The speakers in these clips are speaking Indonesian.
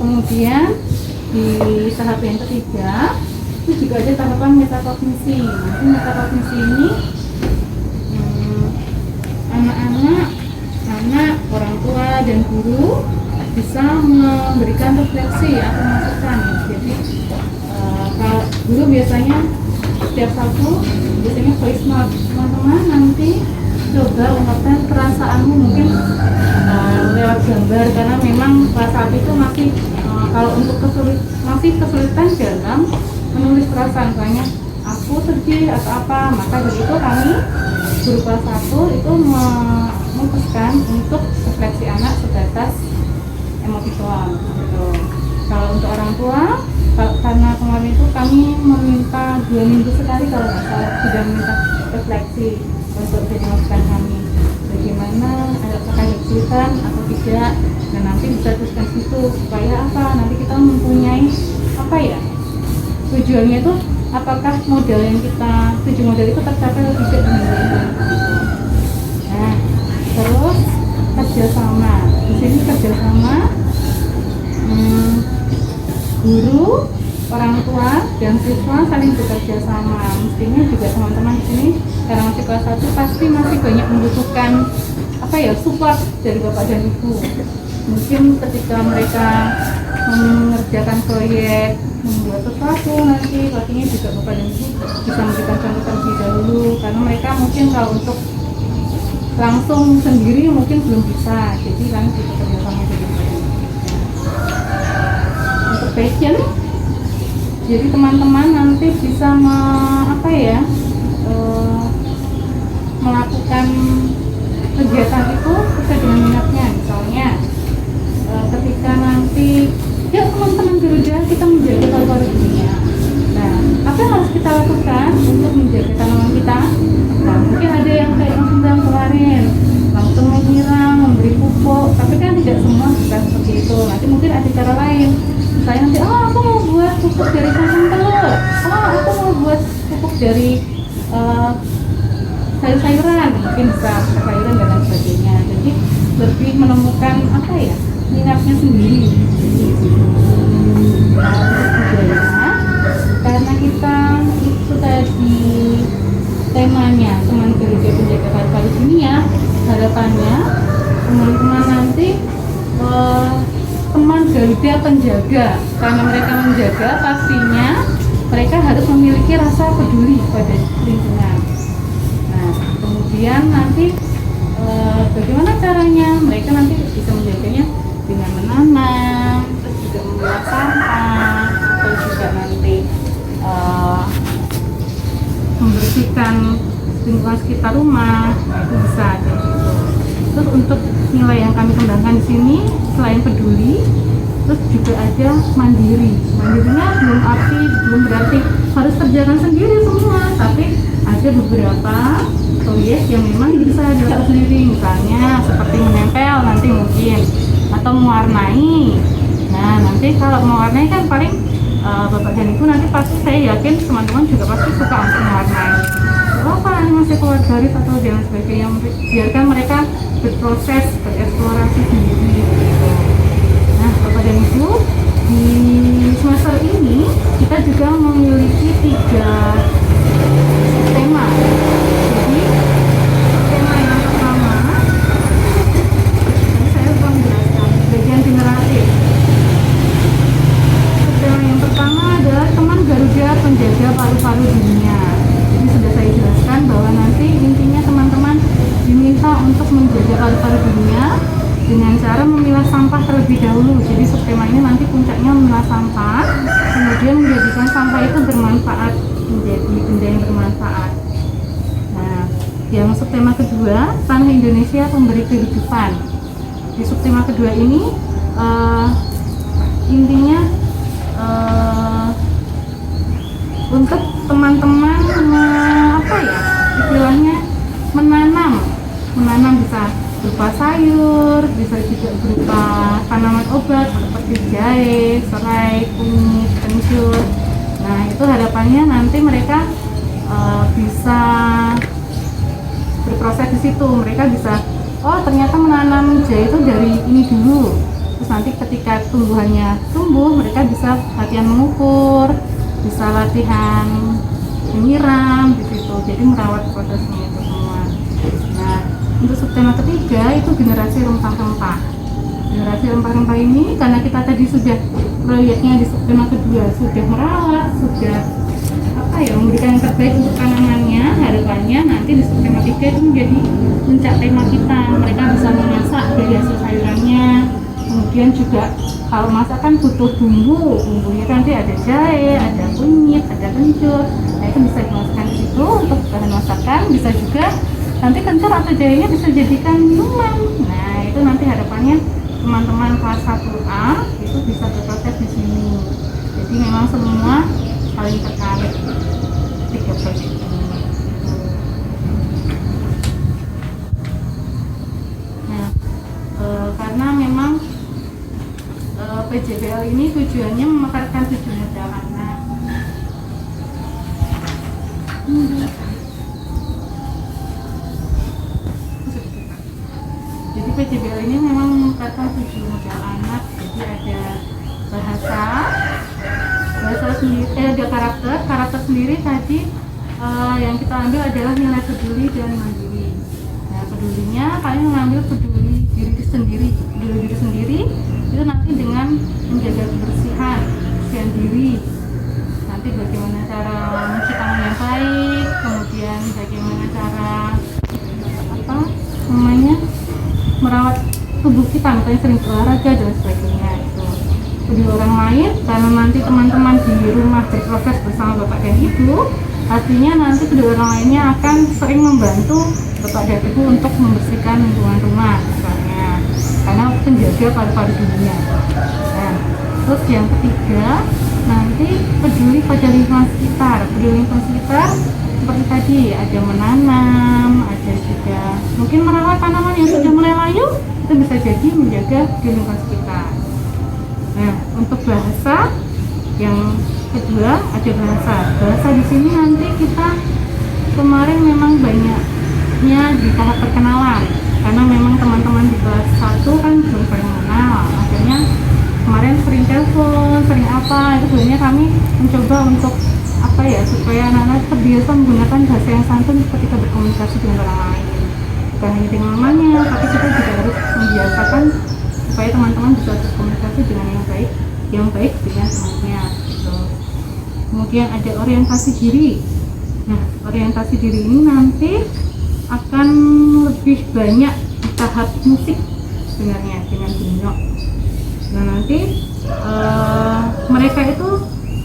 Kemudian di tahap yang ketiga itu juga ada tahapan metakognisi. Nanti metakognisi ini anak, orang tua dan guru bisa memberikan refleksi atau masukan. Jadi kalau guru biasanya setiap Sabtu biasanya voice note, teman-teman nanti coba ungkapkan perasaanmu mungkin lewat gambar, karena memang saat itu masih kalau untuk masih kesulitan dalam menulis perasaan, banyak aku sedih atau apa, maka dari itu kami guru kelas 1 itu memutuskan untuk refleksi anak sebatas emotikon gitu. Kalau untuk orang tua, karena kemarin itu kami meminta 2 minggu sekali kalau nggak salah sudah meminta refleksi untuk jadi masukan kami bagaimana, apakah ada kesulitan atau tidak, dan nanti bisa teruskan situ supaya apa, nanti kita mempunyai apa ya, tujuannya itu apakah model yang kita tuju model itu tercapai atau tidak di minggu itu. Nah, terus kerjasama, di sini kerjasama guru, orang tua dan siswa saling bekerja sama. Mestinya juga teman-teman di sini karena masih kelas 1 pasti masih banyak membutuhkan apa ya, support dari bapak dan ibu. Mungkin ketika mereka mengerjakan proyek, membuat sesuatu, nanti pastinya juga bapak dan ibu bisa memberikan contoh terlebih dahulu, karena mereka mungkin kalau untuk langsung sendiri mungkin belum bisa. Jadi kan kita bekerja sama dengan untuk passion. Jadi teman-teman nanti bisa melakukan kegiatan itu sesuai dengan minatnya. Misalnya ketika nanti ya teman-teman berusaha kita menjaga paru-paru dunia. Nah, apa yang harus kita lakukan untuk menjaga tanaman kita? Nah, mungkin ada yang kayak Mas Bang kemarin langsung menyiram, memberi pupuk, tapi kan tidak semua bisa seperti itu. Nanti mungkin ada cara lain. Misalnya nanti, aku mau buat pupuk dari kacang telur, aku mau buat pupuk dari sayur-sayuran, mungkin bisa sayuran dan lain sebagainya. Jadi lebih menemukan minatnya sendiri. Nah, karena kita itu tadi temanya teman gereja penjaga paru-paru dunia, harapannya teman-teman nanti teman Garuda penjaga, karena mereka menjaga pastinya mereka harus memiliki rasa peduli pada lingkungan. Nah, kemudian nanti bagaimana caranya mereka nanti bisa menjaganya dengan menanam, terus juga memilah sampah, atau juga nanti membersihkan lingkungan sekitar rumah. Nah, itu bisa gitu. Terus untuk nilai yang kami kembangkan di sini selain peduli, terus juga ada mandiri. Mandirinya belum berarti harus kerjakan sendiri semua, tapi ada beberapa proyek yang memang bisa dilakukan sendiri, misalnya seperti menempel nanti mungkin, atau mewarnai. Nah, nanti kalau mewarnai kan paling bapak dan ibu nanti pasti, saya yakin teman-teman juga pasti suka untuk mewarnai. Apa ini masih keluar garis atau dan sebagainya, biarkan mereka berproses, bereksplorasi sendiri gitu. Nah, bapak dan ibu, di semester ini kita juga memiliki 3 tema. Jadi tema yang pertama, ini saya lupa menjelaskan, bagian generatif. Tema yang pertama adalah teman Garuda penjaga paru-paru dunia. Jadi sudah saya jelaskan bahwa nanti intinya teman-teman diminta untuk menjaga paru-paru dunia dengan cara memilah sampah terlebih dahulu. Jadi subtema ini nanti puncaknya memilah sampah, kemudian menjadikan sampah itu bermanfaat, menjadi benda yang bermanfaat. Nah, yang subtema kedua, tanah Indonesia pemberi kehidupan. Di subtema kedua ini intinya untuk teman-teman istilahnya menanam bisa berupa sayur, bisa juga berupa tanaman obat seperti jahe, serai, kunyit, kencur. Nah, itu harapannya nanti mereka bisa berproses di situ. Mereka bisa, oh ternyata menanam jahe itu dari ini dulu. Terus nanti ketika tumbuhannya tumbuh, mereka bisa latihan mengukur, bisa latihan menyiram di situ. Jadi merawat prosesnya itu semua. Nah, untuk subtema ketiga itu generasi rempah-rempah. Generasi rempah-rempah ini karena kita tadi sudah proyeknya di subtema kedua sudah merawat, sudah memberikan yang terbaik untuk tanamannya, harapannya nanti di subtema 3 itu menjadi puncak tema kita. Mereka bisa memasak dari hasil sayurannya, kemudian juga kalau masak kan butuh bumbunya kan nanti ada jahe, ada kunyit, ada kencur. Nah itu bisa dimasukkan di situ untuk bahan masakan. Bisa juga nanti kencur atau jahenya bisa dijadikan minuman. Nah itu nanti harapannya teman-teman kelas 1A itu bisa berproses di sini. Jadi memang semua saling terkait 3 proyek ini. Nah, karena memang PJBL ini tujuannya memakarkan 7 modal anak. Jadi PJBL ini memang memakarkan 7 modal anak. Jadi ada bahasa sendiri, ada karakter sendiri tadi yang kita ambil adalah nilai peduli dan mandiri. Nah, pedulinya kalian mengambil peduli diri sendiri itu nanti dengan menjaga kebersihan diri. Nanti bagaimana cara mencuci tangan yang baik, kemudian bagaimana cara merawat tubuh kita, misalnya sering olahraga dan sebagainya. Di orang lain, karena nanti teman-teman di rumah berproses bersama bapak dan ibu, artinya nanti kedua orang lainnya akan sering membantu bapak dan ibu untuk membersihkan lingkungan rumah misalnya, karena penjaga paru-paru dunia. Nah, terus yang ketiga nanti peduli pada lingkungan sekitar. Peduli lingkungan sekitar seperti tadi ada menanam, ada juga mungkin merawat tanaman yang sudah mulai layu, itu bisa jadi menjaga di lingkungan sekitar. Nah, untuk bahasa yang kedua ada bahasa di sini nanti kita kemarin memang banyaknya di tahap perkenalan karena memang teman-teman di kelas 1 kan belum pernah mengenal, akhirnya kemarin sering telepon, sering apa, itu sebenarnya kami mencoba untuk supaya anak-anak terbiasa menggunakan bahasa yang santun ketika berkomunikasi dengan orang lain, bukan hanya dengan mamanya, tapi kita juga harus membiasakan supaya teman-teman bisa berkomunikasi dengan yang baik dengan temannya gitu. Kemudian ada orientasi diri. Nah, orientasi diri ini nanti akan lebih banyak di tahap musik sebenarnya dengan bunyo. Nah, nanti mereka itu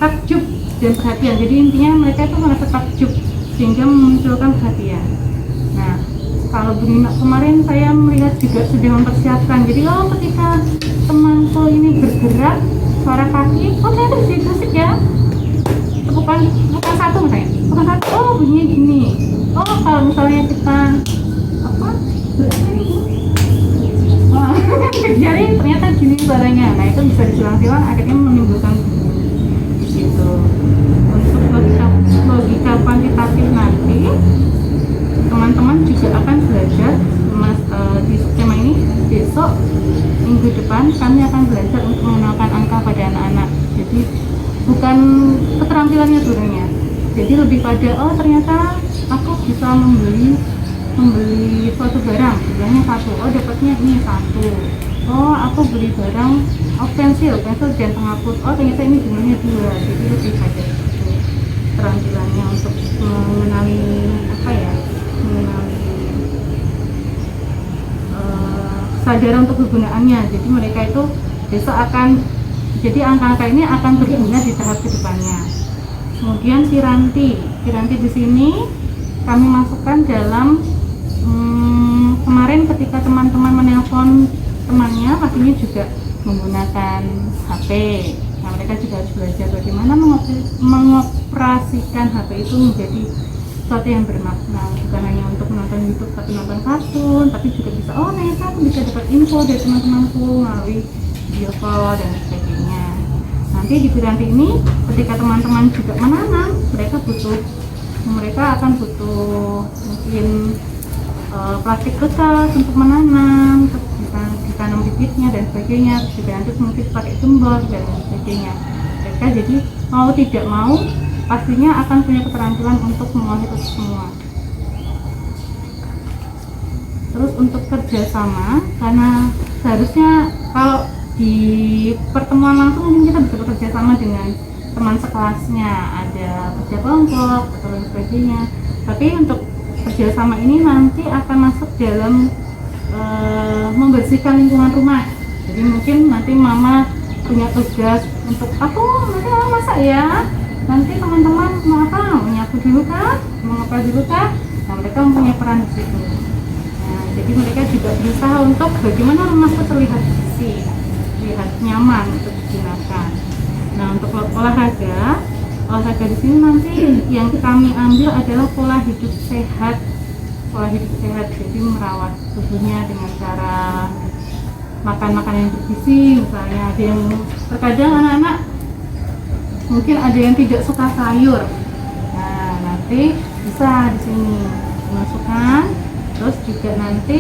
takjub dan perhatian. Jadi intinya mereka itu merasa takjub sehingga memunculkan perhatian. Nah, kalau Bunina kemarin saya melihat juga sudah mempersiapkan. Jadi ketika temanku ini bergerak suara kaki, ternyata bisa musik ya. Bukan satu misalnya, bukan satu. Bunyinya gini. Kalau misalnya kita jadi ternyata gini suaranya. Nah itu bisa disilang-silang akhirnya menimbulkan gitu. Untuk logika kuantitatif nanti teman-teman juga akan belajar di skema ini. Besok minggu depan kami akan belajar untuk mengenalkan angka pada anak-anak. Jadi bukan keterampilannya sebenarnya, jadi lebih pada ternyata aku bisa membeli suatu barang, jumlahnya 1, dapatnya ini 1. Aku beli barang pensil dan penghapus, ternyata ini jumlahnya 2. Jadi lebih pada itu keterampilannya untuk mengenali kesadaran untuk kegunaannya. Jadi mereka itu besok akan, jadi angka-angka ini akan berguna di tahap kedepannya. Kemudian Piranti di sini kami masukkan dalam kemarin ketika teman-teman menelpon temannya, pastinya juga menggunakan HP. Nah, mereka juga harus belajar bagaimana mengoperasikan HP itu menjadi sesuatu yang bermakna, bukan hanya untuk menonton YouTube tapi nonton kartun, tapi juga bisa ternyata aku bisa dapat info dari teman-temanku melalui video call dan sebagainya. Nanti di Piranti ini ketika teman-teman juga menanam, mereka akan butuh mungkin plastik bekas untuk menanam, terus ditanam bibitnya dan sebagainya, juga nanti mungkin pakai gembos dan sebagainya. Mereka jadi mau tidak mau pastinya akan punya keterampilan untuk mengolah itu semua. Terus untuk kerjasama, karena seharusnya kalau di pertemuan langsung mungkin kita bisa bekerja sama dengan teman sekelasnya, ada kerja kelompok atau lain sebagainya. Tapi untuk kerjasama ini nanti akan masuk dalam membersihkan lingkungan rumah. Jadi mungkin nanti mama punya tugas untuk aku nanti masak ya, nanti teman-teman mau apa, menyapu dulu kah, mau apa dulu kah, nah mereka mempunyai peran di situ. Nah, jadi mereka juga berusaha untuk bagaimana rumah itu terlihat bersih, terlihat nyaman untuk digunakan. Nah, untuk olahraga di sini nanti yang kami ambil adalah pola hidup sehat. Jadi merawat tubuhnya dengan cara makan makanan yang bergizi. Misalnya ada yang terkadang anak-anak mungkin ada yang tidak suka sayur. Nah, nanti bisa di sini dimasukkan. Terus juga nanti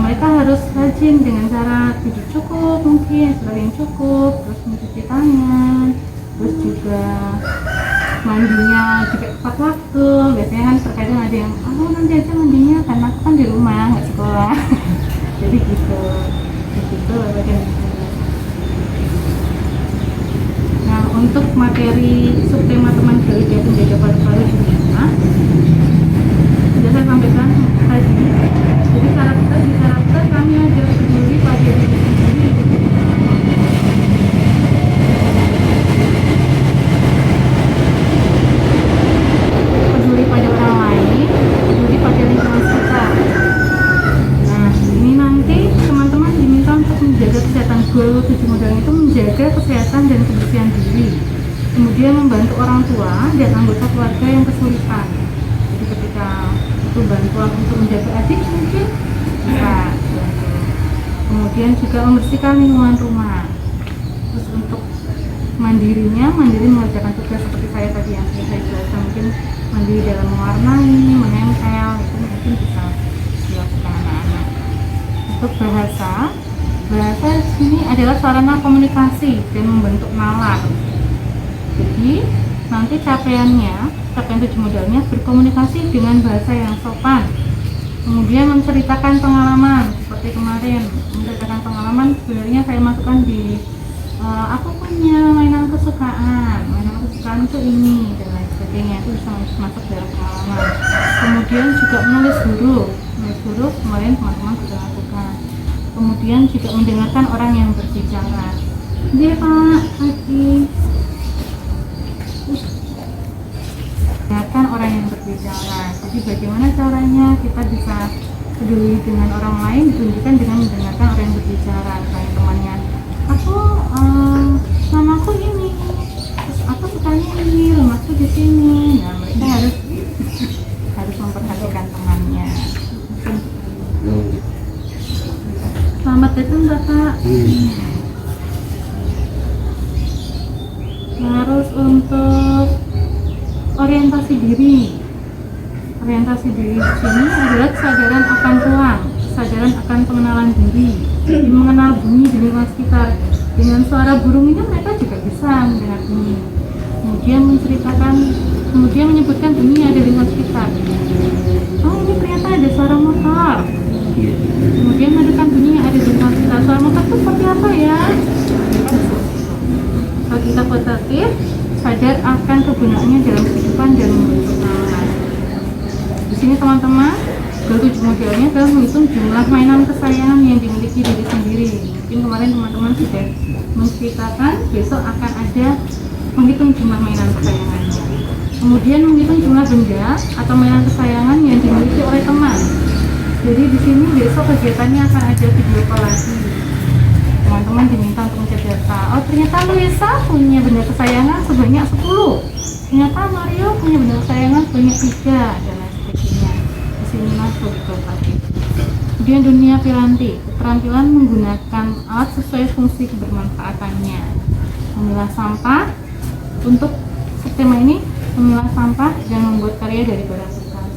mereka harus rajin dengan cara tidur cukup, mungkin yang cukup, terus mencuci tangan, terus juga mandinya juga tepat waktu. Biasanya kan terkadang ada yang nanti aja mandinya karena aku kan di rumah nggak sekolah. Jadi gitu bagian itu. Nah, untuk materi subtema teman gali dan penjaga paru-paru di rumah sudah saya sampaikan tadi. Jadi karakter kami ajar peduli pada diri sendiri. Peduli pada orang lain, peduli pada lingkungan sekitar. Nah, ini nanti teman-teman diminta untuk menjaga kesehatan. Goal 7 modal itu menjaga kesehatan dan kebersihan diri, kemudian membantu orang tua dan anggota keluarga yang kesulitan. Jadi ketika itu bantuan untuk menjaga adik mungkin bisa. Kemudian juga membersihkan lingkungan rumah. Terus untuk mandiri mengerjakan tugas seperti saya tadi yang saya jelaskan, mungkin mandiri dalam mewarnai, menempel, itu mungkin bisa dilakukan anak-anak. Untuk bahasa ini adalah sarana komunikasi dan membentuk nalar. Jadi nanti capaian 7 modalnya berkomunikasi dengan bahasa yang sopan, kemudian menceritakan pengalaman. Seperti kemarin menceritakan pengalaman, sebenarnya saya masukkan di aku punya mainan kesukaan itu ini dan lain sebagainya, itu bisa masuk dalam pengalaman. Kemudian juga menulis huruf kemarin teman-teman sudah lakukan. Kemudian juga mendengarkan orang yang berbicara. Dia Pak Haji, dengarkan orang yang berbicara. Jadi bagaimana caranya kita bisa peduli dengan orang lain, ditunjukkan dengan mendengarkan orang yang berbicara. Kayak temannya, namaku ini, terus aku sukanya ini, rumahku di sini. Nah, mereka harus memperhatikan temannya. Selamat datang Bapak. Terus untuk orientasi diri di sini adalah kesadaran akan ruang, kesadaran akan pengenalan diri, mengenal bunyi di lingkungan sekitar. Dengan suara burung ini mereka juga bisa mendengar bunyi. Kemudian menyebutkan bunyi ada di lingkungan sekitar. Oh, ini ternyata ada suara motor. Kemudian menentukan bunyi yang ada di lingkungan sekitar. Suara motor itu seperti apa ya? Kalau kita positif, sadar akan kegunaannya dalam kehidupan dan membentuk nalar. Di sini teman-teman, goal 7 modelnya adalah menghitung jumlah mainan kesayangan yang dimiliki diri sendiri. Mungkin kemarin teman-teman sudah menceritakan, besok akan ada menghitung jumlah mainan kesayangannya. Kemudian menghitung jumlah benda atau mainan kesayangan yang dimiliki oleh teman. Jadi di sini besok kegiatannya akan ada video call lagi. Teman-teman diminta untuk mencari data. Oh, ternyata Luisa punya benda kesayangan sebanyak 10. Ternyata Mario punya benda kesayangan sebanyak 3 dan lain sebagainya. Di sini masuk tadi. Kemudian dunia piranti, keterampilan menggunakan alat sesuai fungsi kebermanfaatannya. Memilah sampah. Untuk tema ini memilah sampah dan membuat karya dari barang bekas.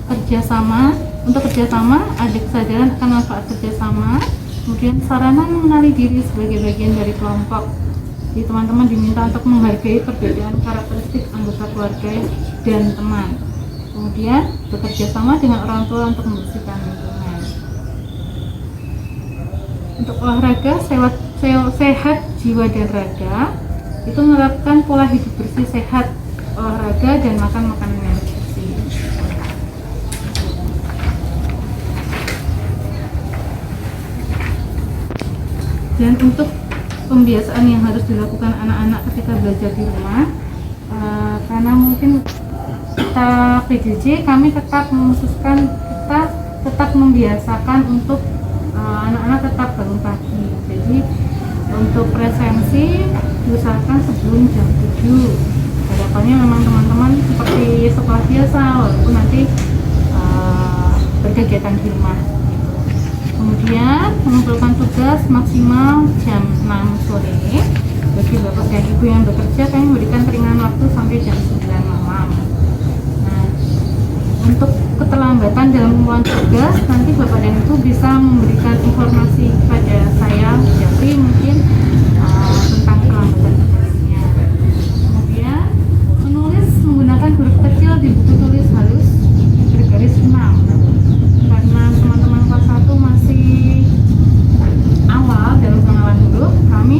Kerjasama Untuk kerjasama, ada kesadaran akan manfaat kerjasama, kemudian sarana mengenali diri sebagai bagian dari kelompok. Jadi teman-teman diminta untuk menghargai perbedaan karakteristik anggota keluarga dan teman. Kemudian bekerja sama dengan orang tua untuk membersihkan lingkungan. Untuk olahraga sehat jiwa dan raga, itu menerapkan pola hidup bersih sehat, olahraga dan makan makanan yang bersih. Dan untuk pembiasaan yang harus dilakukan anak-anak ketika belajar di rumah, karena mungkin kita PJJ, kami tetap memutuskan kita tetap membiasakan untuk anak-anak tetap bangun pagi. Jadi untuk presensi diusahakan sebelum jam 7. Harapannya memang teman-teman seperti sekolah biasa, walaupun nanti berkegiatan di rumah. Kemudian mengumpulkan tugas maksimal jam 6 sore. Bagi bapak dan ibu yang bekerja, kami memberikan keringanan waktu sampai jam 9 malam. Nah, untuk keterlambatan dalam pengumpulan tugas, nanti bapak dan ibu bisa memberikan informasi kepada saya, Japri, mungkin tentang keterlambatan tugasnya. Kemudian menulis menggunakan huruf kecil di buku tulis halus bergaris 6. Karena teman-teman kelas 1 masih awal dalam pengenalan huruf, kami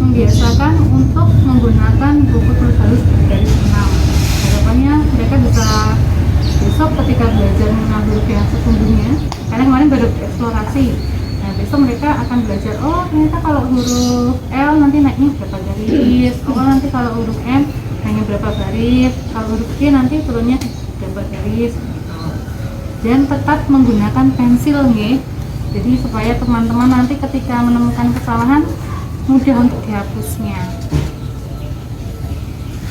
membiasakan untuk menggunakan buku tulis halus bergaris 6. Harapannya mereka bisa besok ketika belajar mengenal huruf yang sesungguhnya, karena kemarin baru eksplorasi. Nah, besok mereka akan belajar, oh ternyata kalau huruf L nanti naiknya berapa garis, oh nanti kalau huruf M hanya berapa garis, kalau huruf G nanti turunnya berapa garis. Dan tetap menggunakan pensil nih, jadi supaya teman-teman nanti ketika menemukan kesalahan mudah untuk dihapusnya.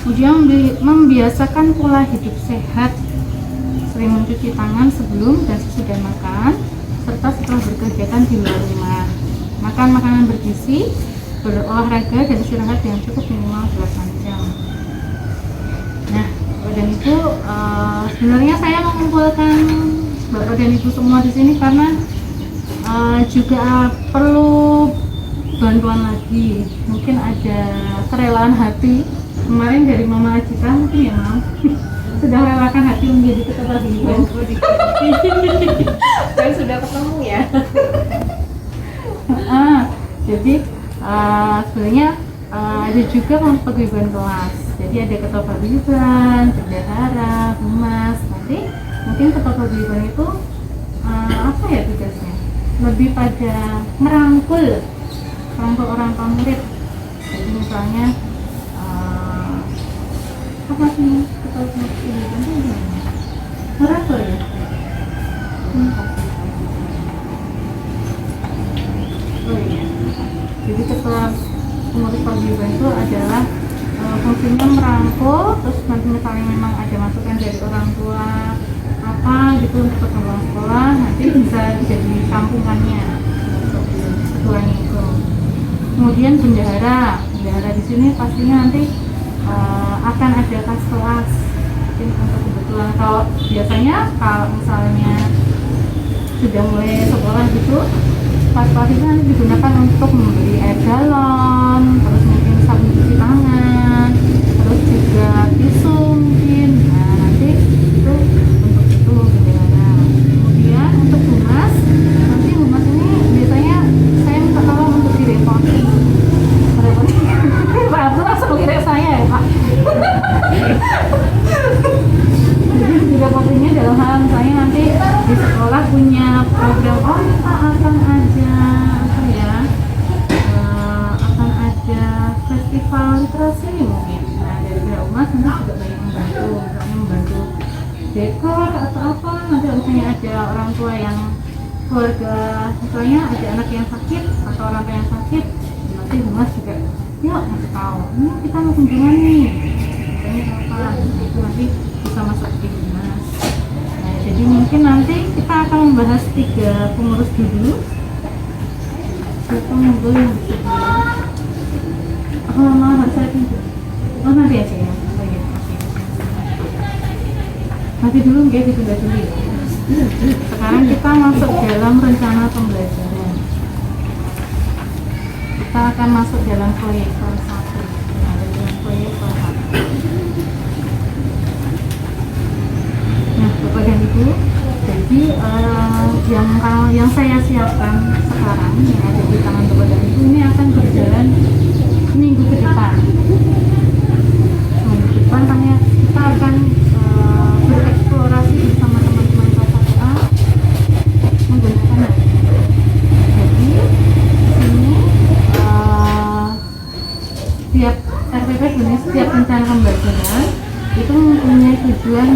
Kemudian membiasakan pola hidup sehat, sering mencuci tangan sebelum dan sesudah makan, serta setelah berkegiatan di luar rumah. Makan makanan bergizi, berolahraga dan istirahat yang cukup minimal 8 jam. Nah, Bapak dan Ibu, sebenarnya saya mengumpulkan Bapak dan Ibu semua di sini karena juga perlu bantuan lagi. Mungkin ada kerelaan hati kemarin dari Mama Ajita, mungkin ya Mam sudah melelahkan hati menjadi ketua paguyuban. Saya sudah ketemu ya. Jadi sebenarnya ada juga paguyuban kelas. Jadi ada ketua paguyuban, bendahara, humas. Nanti mungkin ketua paguyuban itu apa ya tugasnya? Lebih pada merangkul orang tua murid. Jadi misalnya apa sih ketua paguyuban itu merangkul ya? Oh iya. Jadi ketua pengurus paguyuban itu adalah fungsinya merangkul, terus nanti misalnya memang ada masukan dari orang tua apa gitu untuk perkembangan sekolah, nanti bisa jadi kampungannya untuk ketuanya itu. Kemudian bendahara di sini pastinya nanti akan ada kelas. Mungkin untuk kebetulan kalau biasanya kalau misalnya sudah mulai sekolah gitu, kelas itu nanti digunakan untuk membeli air galon, terus mungkin sabun cuci tangan, terus juga tisu mungkin. Nah nanti itu untuk itu bendahara. Kemudian untuk humas, nanti humas ini biasanya saya minta tolong untuk direpotin. Pak Abdul langsung mengira saya ya Pak. Jadi direpotinnya dalam hal misalnya nanti di sekolah punya program, oh Pak akan ada apa ya, akan ada festival literasi mungkin. Nah dari pihak humas nanti juga banyak membantu, misalnya membantu dekor atau apa. Nanti misalnya ada orang tua yang keluarga, misalnya ada anak yang sakit atau orang tua yang sakit, nanti humas juga yuk ngasih tahu, ini kita mau kunjungan nih, misalnya apa, itu nanti bisa masuk ke humas. Nah, jadi mungkin nanti kita akan membahas 3 pengurus dulu. Siapa monggo yang bisa? Oh, harus saya pindah. Oh, nanti aja ya. Oh iya, oke. Nanti dulu nggak ditunda dulu ya. Sekarang kita masuk dalam rencana pembelajaran. Kita akan masuk dalam proyek kelas 1. Nah, dalam proyek kelas 1. Nah, Bapak dan Ibu, jadi yang saya siapkan sekarang yang ada di tangan Bapak dan Ibu ini akan berjalan minggu ke depan. Minggu depan hanya kita akan bereksplorasi bersama teman-teman kelas 1A menggunakan hal ini. Jadi ini setiap RPP ini setiap rencana pembelajaran itu mempunyai tujuan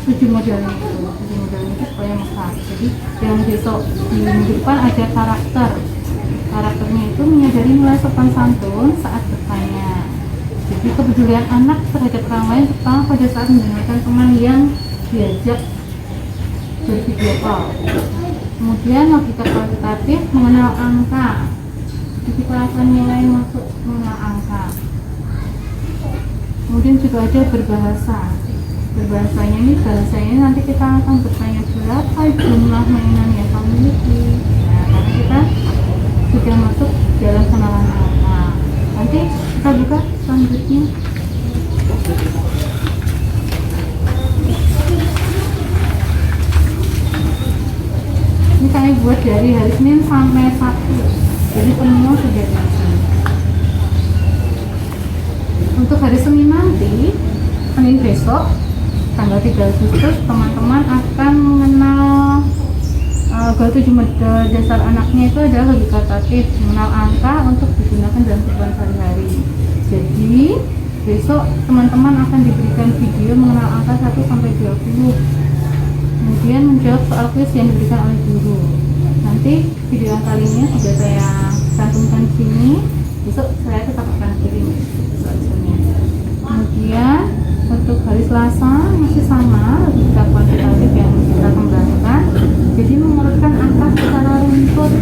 7 modelnya itu supaya mesra. Jadi yang besok di minggu depan ada karakternya itu menyadari nilai sopan santun saat bertanya. Jadi kepedulian anak terhadap orang lain terutama pada saat mendengarkan teman yang diajak bervideo call. Kemudian logika kualitatif mengenal angka. Jadi pelajaran nilai masuk mengenal angka. Kemudian juga ada bahasanya nanti kita akan bertanya berapa jumlah mainan yang kamu miliki. Nah, karena kita sudah masuk dalam kenalan angka. Nanti kita buka selanjutnya. Ini kami buat dari hari Senin sampai Sabtu. Jadi semua sudah di sini. Untuk hari Senin nanti, Senin besok, tanggal 3 Agustus, teman-teman akan mengenal goal 7 dasar anaknya itu adalah logika kualitatif, mengenal angka untuk digunakan dalam kehidupan sehari-hari. Jadi besok teman-teman akan diberikan video mengenal angka 1 sampai 20. Kemudian menjawab soal kuis yang diberikan oleh guru. Nanti video yang kali ini sudah saya cantumkan di sini. Besok saya tetap akan kirim soalnya. Kemudian untuk hari Selasa masih sama logika kuantitatif yang kita kembangkan. Jadi mengurutkan angka secara runtut.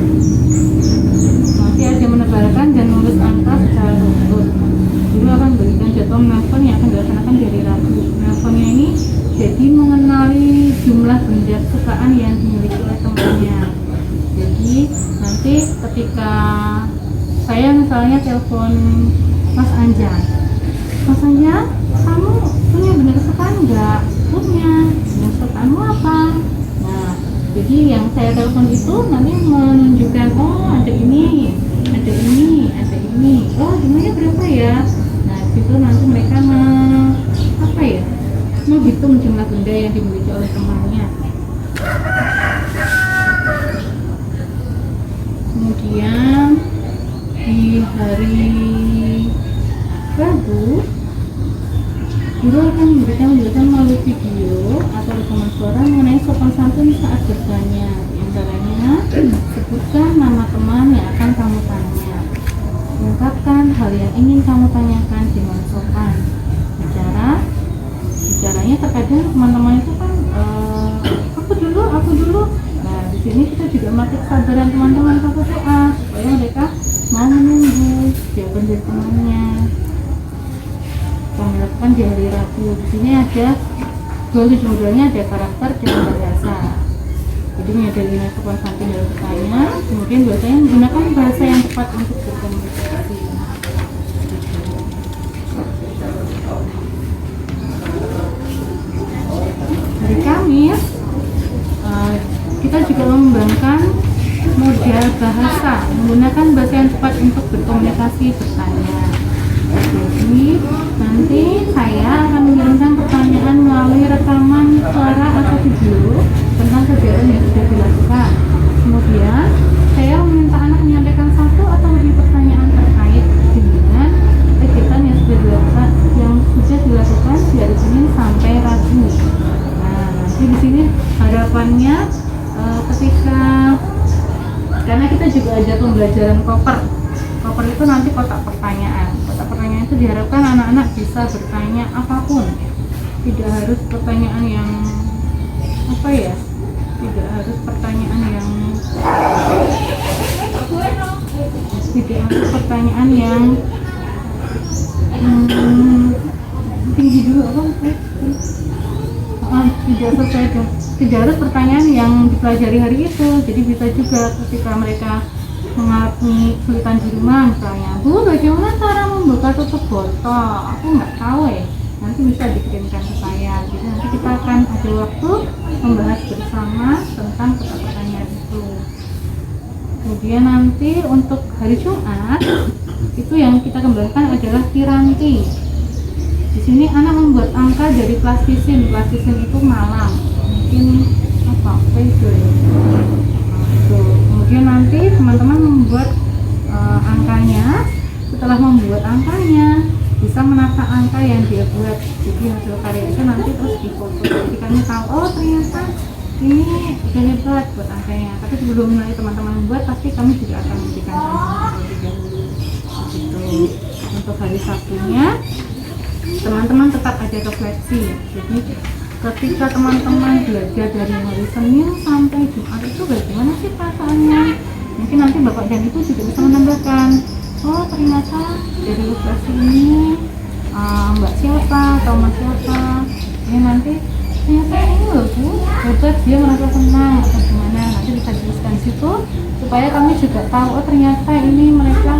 Nanti ada menebalkan dan menulis angka secara runtut. Guru akan berikan jadwal menelpon yang akan dilaksanakan dari Rabu. Menelponnya ini jadi mengenali jumlah benda kesukaan yang dimiliki oleh temannya. Jadi nanti ketika saya misalnya telepon Mas Anjan, kamu punya benda kesukaan enggak? Punya. Benda kesukaanmu apa? Nah, jadi yang saya telepon itu nanti menunjukkan, oh ada ini. Oh, jumlahnya berapa ya? Nah, itu nanti mereka menghitung jumlah benda yang dimiliki oleh temannya. Kemudian di hari Rabu, guru akan memberikan penjelasan melalui video atau rekaman suara mengenai sopan santun saat bertanya. Di antaranya, sebutkan nama teman yang akan kamu tanya. Ungkapkan hal yang ingin kamu tanyakan dengan sopan. Bicaranya terkadang teman-teman itu kan aku dulu. Nah, di sini kita juga melatih kesadaran teman-teman KPPA supaya mereka mau menunggu jawaban dari temannya. Kami lakukan di hari Rabu. Di sini ada judulnya ada karakter dan bahasa. Jadi menyadari nilai sopan santun dalam bertanya, kemudian biasanya menggunakan bahasa yang tepat untuk berkomunikasi. Hari Kamis kita juga mengembangkan model bahasa menggunakan bahasa yang tepat untuk berkomunikasi bertanya. Jadi nanti saya akan mengirimkan pertanyaan melalui rekaman suara atau video tentang kegiatan yang sudah dilakukan. Kemudian saya meminta anak menyampaikan satu atau lebih pertanyaan terkait dengan kegiatan yang sudah dilakukan dari Senin sampai Rabu. Nah, nanti di sini harapannya karena kita juga ada pembelajaran koper itu nanti kotak pertanyaan itu diharapkan anak-anak bisa bertanya apapun, tidak harus pertanyaan yang tinggi dulu tidak sesuai dengan, tidak harus pertanyaan yang dipelajari hari itu. Jadi bisa juga ketika mereka mengalami kesulitan di rumah, misalnya, Bu, bagaimana cara membuka tutup botol? Aku nggak tahu ya. Nanti bisa dikirimkan ke saya. Jadi nanti kita akan ada waktu membahas bersama tentang pertanyaan itu. Kemudian nanti untuk hari Jumat itu yang kita kembangkan adalah piranti. Di sini anak membuat angka dari plastisin. Plastisin itu malam, mungkin apa? Kemudian nanti teman-teman membuat angkanya. Setelah membuat angkanya, bisa menata angka yang dia buat. Jadi hasil karya itu nanti terus difoto. Jadi kami tahu, oh ternyata ini udah hebat buat angkanya. Tapi sebelum mulai teman-teman membuat, pasti kami juga akan memberikan contoh terlebih dahulu. Gitu. Untuk hari Sabtunya, teman-teman tetap ada refleksi. Jadi ketika teman-teman belajar dari hari Senin sampai Jumat itu bagaimana sih perasaannya? Mungkin nanti Bapak dan Ibu juga bisa menambahkan, oh ternyata dari refleksi ini Mbak siapa atau Mas siapa, ini nanti ternyata ini loh Bu, hebat, dia merasa senang atau gimana. Nanti bisa dituliskan situ supaya kami juga tahu, oh ternyata ini mereka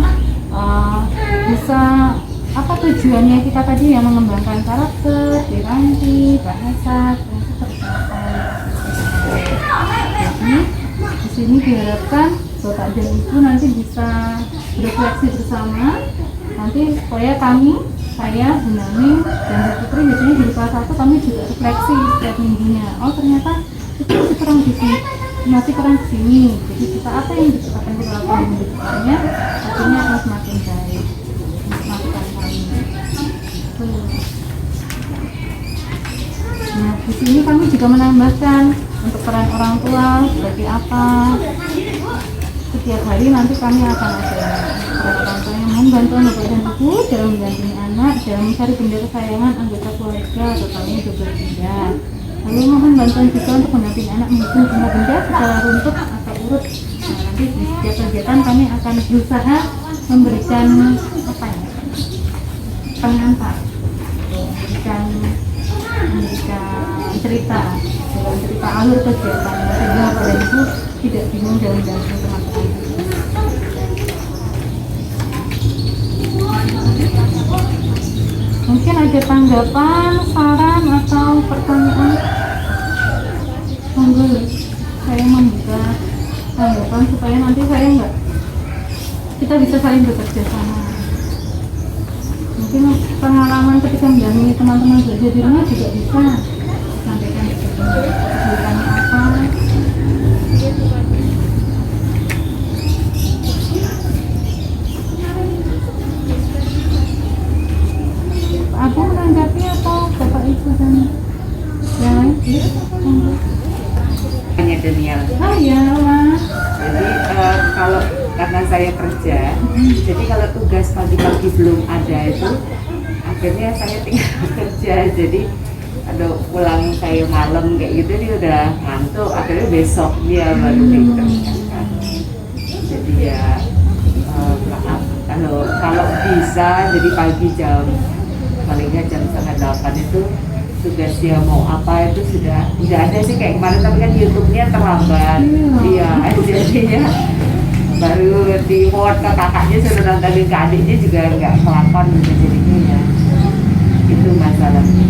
bisa apa tujuannya kita tadi yang mengembangkan karakter, piranti, bahasa, jadi di sini diharapkan Bapak dan Ibu nanti bisa berefleksi bersama. Nanti supaya kami, saya, Bu Nani, dan Bu Putri biasanya di kelas 1 kami juga refleksi setiap minggunya. Oh ternyata itu masih kurang di sini, masih kurang di sini. Jadi kita apa yang akan kita lakukan di depannya, artinya akan semakin baik. Nah, di sini kami juga menambahkan untuk peran orang tua seperti apa. Setiap hari nanti kami akan ada peran orang tua yang membantu Bapak dan Ibu dalam mendampingi anak dalam mencari benda kesayangan anggota keluarga atau kami juga benda. Lalu mohon bantuan juga untuk mendampingi anak menghitung jumlah benda secara runtut atau urut. Nah, nanti di setiap kegiatan kami akan berusaha memberikan apa ya? Pengantar, memberikan cerita dalam cerita alur kegiatan sehingga Bapak dan Ibu tidak bingung dalam mendampingi teman-teman. Mungkin ada tanggapan, saran atau pertanyaan? Monggo, saya membuka tanggapan supaya nanti kita bisa saling bekerja sama. Mungkin pengalaman ketika mendampingi teman-teman belajar di rumah juga bisa sampaikan kesulitannya apa. Aku menanggapi atau Bapak Ibu dan yang lain? Hanya Daniel. Oh ya, Mas. Jadi kalau karena saya kerja, jadi kalau tugas pagi-pagi belum ada itu, akhirnya saya tinggal kerja. Jadi ada pulang kayak malam kayak gitu, dia udah ngantuk. Akhirnya besok dia baru dikerjakan. Jadi ya maaf kalau bisa jadi pagi paling nggak jam 7:30 itu tugas dia mau apa itu sudah ada sih kayak kemarin, tapi kan YouTube-nya terlambat. Iya, jadinya baru di forward ke kakaknya, suruh nontonin ke adiknya juga nggak kelakon gitu jadinya ya. Itu masalahnya.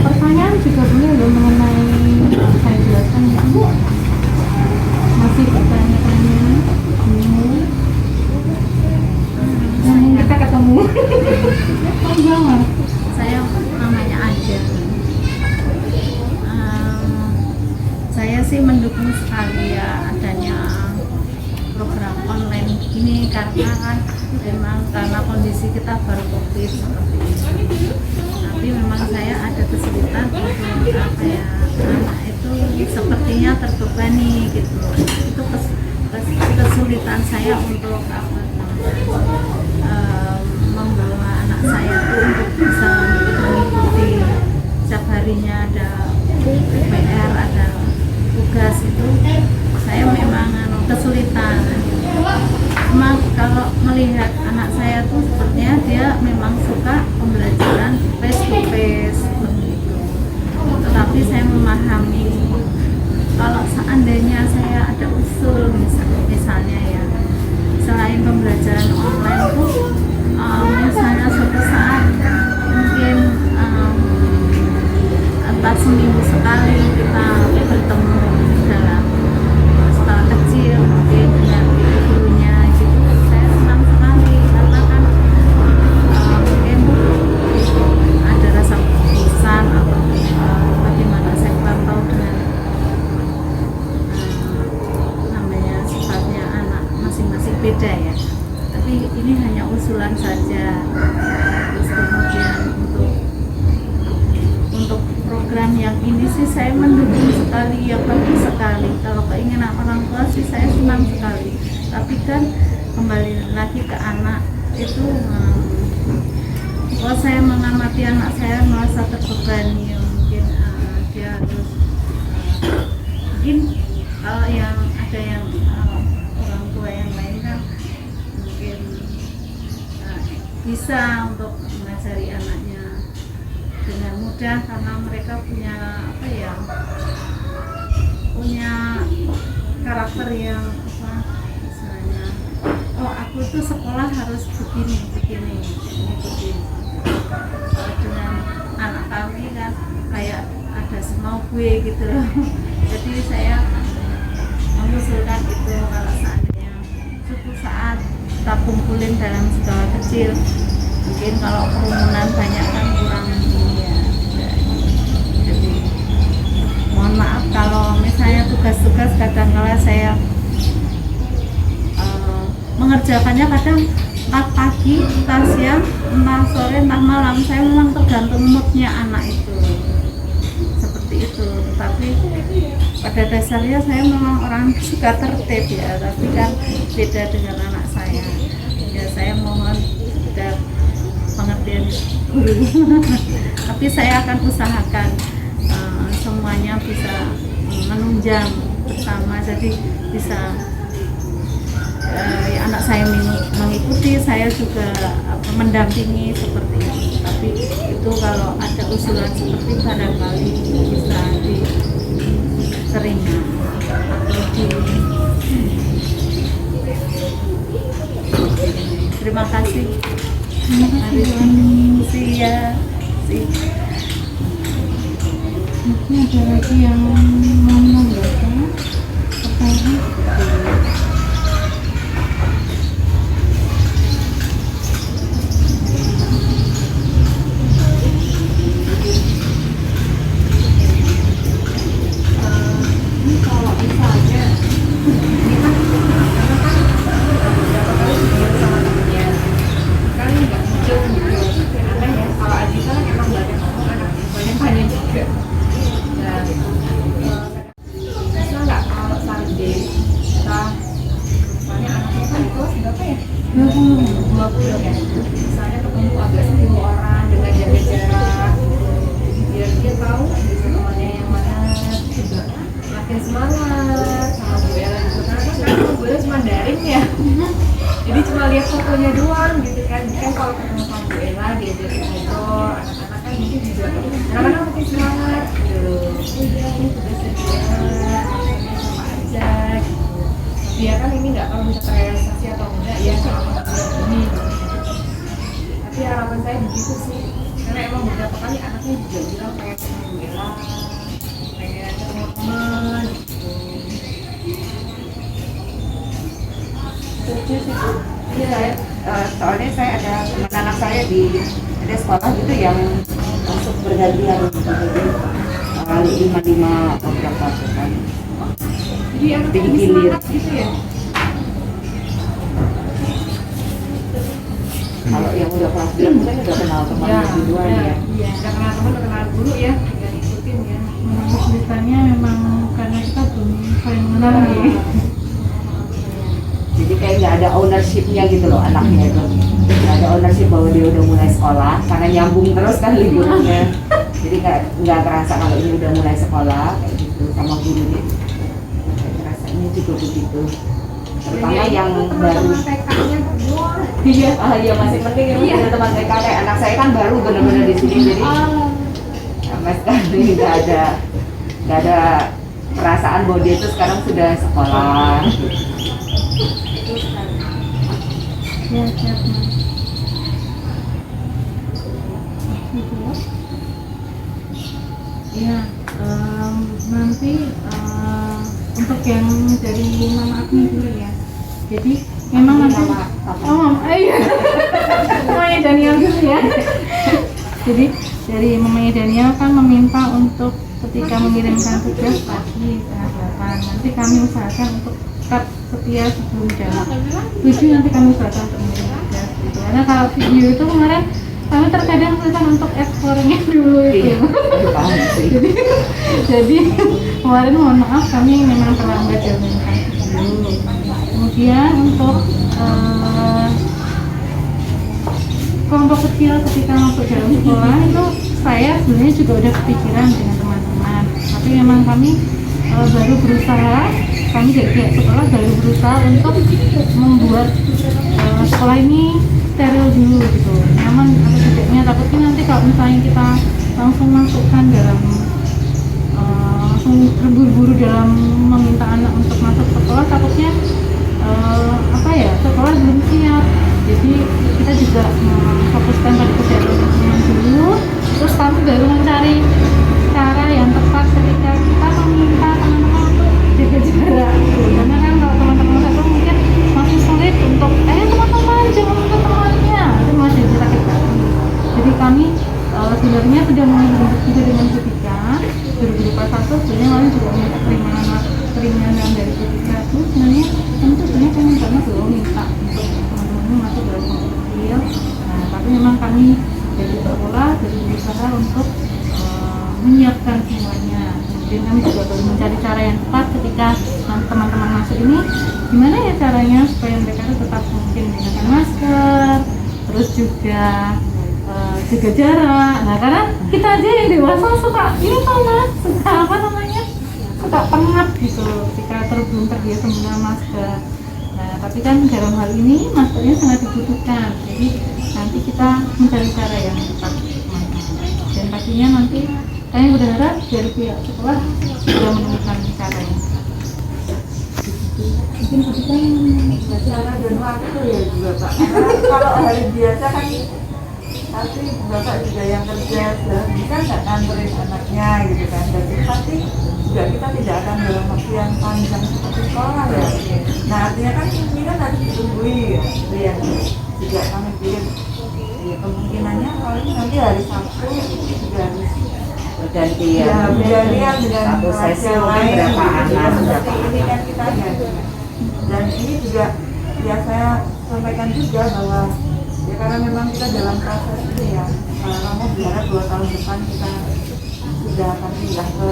Pertanyaan juga boleh loh mengenai saya jelaskan ya Bu. Masih pertanyaan kita ketemu. Enggak, Saya namanya Aja. Saya sih mendukung sekali ya adanya program online ini karena kan memang karena kondisi kita baru COVID seperti ini. Tapi memang saya ada kesulitan untuk apa ya, anak itu sepertinya terbebani gitu. Itu kesulitan saya untuk apa namanya, membawa anak saya itu untuk bisa mengikuti harinya ada PR, ada tugas itu saya memang kesulitan. Cuma kalau melihat anak saya tuh sepertinya dia memang suka pembelajaran face to face seperti itu. Tetapi saya memahami kalau seandainya saya ada usul misalnya ya, selain pembelajaran online tuh misalnya suatu saat mungkin entah seminggu sekali kita bertemu dalam skala kecil mungkin dengan gurunya gitu, saya senang sekali karena kan mungkin ada rasa bosan atau bagaimana saya kurang tahu dengan namanya sifatnya anak masing-masing beda ya, tapi ini hanya usulan saja. Terus kemudian untuk program yang ini sih saya mendukung sekali, ya bagus sekali. Kalau keinginan orang tua sih saya senang sekali. Tapi kan kembali lagi ke anak itu, kalau saya mengamati anak saya merasa terbebani, mungkin dia harus mungkin kalau yang ada yang orang tua yang lain kan mungkin bisa untuk mengajari anaknya dengan mudah karena mereka punya apa ya, punya karakter yang apa, misalnya oh aku tuh sekolah harus begini. Dengan anak kami kan kayak ada semau gue gitu loh. Jadi saya mengusulkan itu kalau seandainya suatu saat kita kumpulin dalam skala kecil, mungkin kalau kerumunan banyak kan kurang ini ya. Jadi mohon maaf kalau misalnya tugas-tugas kadang-kala saya mengerjakannya kadang entah pagi, entah siang, entah sore, entah malam. Saya memang tergantung moodnya anak itu seperti itu. Tetapi pada dasarnya saya memang orang suka tertib ya, tapi kan beda dengan anak saya. Ya saya mohon sudah pengertian guru. Tapi saya akan usahakan semuanya bisa menunjang bersama, jadi bisa ya anak saya mengikuti, saya juga mendampingi seperti itu. Tapi itu kalau ada usulan seperti barangkali bisa diterima atau terima kasih. Mari ya. Mungkin ada lagi yang mau menambahkan pertanyaan? Kalau misalnya ini kan karena kan beberapa kali video sama temennya kan nggak muncul gitu, aneh ya. Kalau Adita kan emang banyak ngomong, anaknya banyak juga. Dan bisa nggak kalau Sunday kita misalnya anaknya kan di kelas berapa ya? 20 ya. Misalnya ketemu agak 10 orang dengan jaga jarak, biar dia tahu bisa temannya yang mana juga makin semangat sama Bu Ella gitu. Karena kan sekarang Bu Ella cuma daring ya, jadi cuma lihat fotonya doang gitu kan. Kan kalau ketemu sama Bu Ella diajarin ngobrol, anak-anak kan mungkin juga anak-anak makin semangat gitu. Udah ini tugasnya dia sama aja gitu. Dia kan ini nggak tahu bisa terrealisasi atau enggak ya sama ini. Tapi harapan saya begitu sih, karena emang beberapa kali anaknya juga bilang pengen ketemu Bu Ella, pengen ketemu teman gitu. Setuju sih Bu. Iya, soalnya saya ada teman anak saya di ada sekolah gitu yang masuk bergantian gitu. Jadi 5 beberapa kan. Jadi anaknya lebih semangat gitu ya. Kalau yang udah kelas 3 mungkin udah kenal temannya duluan ya. Iya, udah kenal teman, udah kenal guru ya, tinggal ikutin ya. Ceritanya memang karena kita belum saling mengenal ya. Jadi kayak nggak ada ownership-nya gitu loh anaknya itu. Nggak ada ownership bahwa dia udah mulai sekolah, karena nyambung terus kan liburnya. Jadi nggak terasa kalau ini udah mulai sekolah kayak gitu, sama gurunya nggak terasa ini juga begitu. Terutama yang baru. Iya. Iya masih penting ya punya teman TK. Kayak anak saya kan baru benar-benar di sini, jadi sama sekali nggak ada perasaan bahwa dia itu sekarang sudah sekolah. Ya, siap. Ya, nanti untuk yang dari Mama Agni dulu ya. Jadi memang nanti iya. Mamanya Daniel dulu ya. Jadi dari Mamanya Daniel kan meminta untuk ketika mengirimkan tugas pagi setengah 8. Nanti kami usahakan untuk tetap setia sebelum jam 7 nanti kami usahakan untuk mengirim tugas gitu. Karena kalau video itu kemarin kami terkadang susah untuk eksplornya dulu itu. Jadi kemarin mohon maaf kami memang terlambat jam dulu. Kemudian untuk kelompok kecil ketika masuk dalam sekolah itu saya sebenarnya juga udah kepikiran dengan teman-teman. Tapi memang kami baru berusaha, kami dari pihak sekolah baru berusaha untuk membuat sekolah ini steril dulu gitu, nyaman atau tidaknya. Takutnya nanti kalau misalnya kita langsung masukkan dalam langsung terburu-buru dalam meminta anak untuk masuk sekolah, takutnya sekolah belum siap. Jadi kita juga fokuskan pada kesehatan teman dulu, terus kami baru mencari cara yang tepat ketika kita meminta teman-teman untuk jaga jarak gitu. Karena kan kalau teman-teman satu mungkin masih sulit untuk teman-teman jangan lupa temannya, itu masih sakit hati. Jadi kami sebenarnya sudah membentuk juga dengan ketika 2021 sebenarnya kami juga minta keringanan dari ketika itu sebenarnya tentu sebenarnya kami belum minta untuk teman-teman masuk dalam kelompok kecil. Nah tapi memang kami dari sekolah dari berusaha untuk menyiapkan semuanya. Kemudian kami juga baru mencari cara yang tepat ketika teman-teman masuk ini, gimana ya caranya supaya mereka itu tetap mungkin menggunakan masker, terus juga jaga jarak. Nah karena kita aja yang dewasa suka suka pengap gitu ketika belum terbiasa menggunakan masker. Nah tapi kan dalam hal ini maskernya sangat dibutuhkan. Jadi nanti kita mencari cara yang tepat dan pastinya nanti kami berharap dari pihak sekolah sudah menemukan cara yang tepat. Mungkin kita Cara dan waktu ya juga Pak. Karena kalau hari biasa kan pasti Bapak juga yang kerja bisa nggak nganterin anaknya gitu kan. Dan pasti juga kita tidak akan dalam waktu yang panjang seperti sekolah ya. Nah artinya kan ini kan harus ditungguin ya. Itu yang juga kami pikir ya, kemungkinannya kalau ini nanti hari Sabtu juga harus bergantian dengan satu sesi yang mungkin lain berapa anak seperti ini kan kita ganti. Dan ini juga ya saya sampaikan juga bahwa ya karena memang kita dalam proses ini ya, kamu berharap 2 tahun depan kita sudah akan pindah ke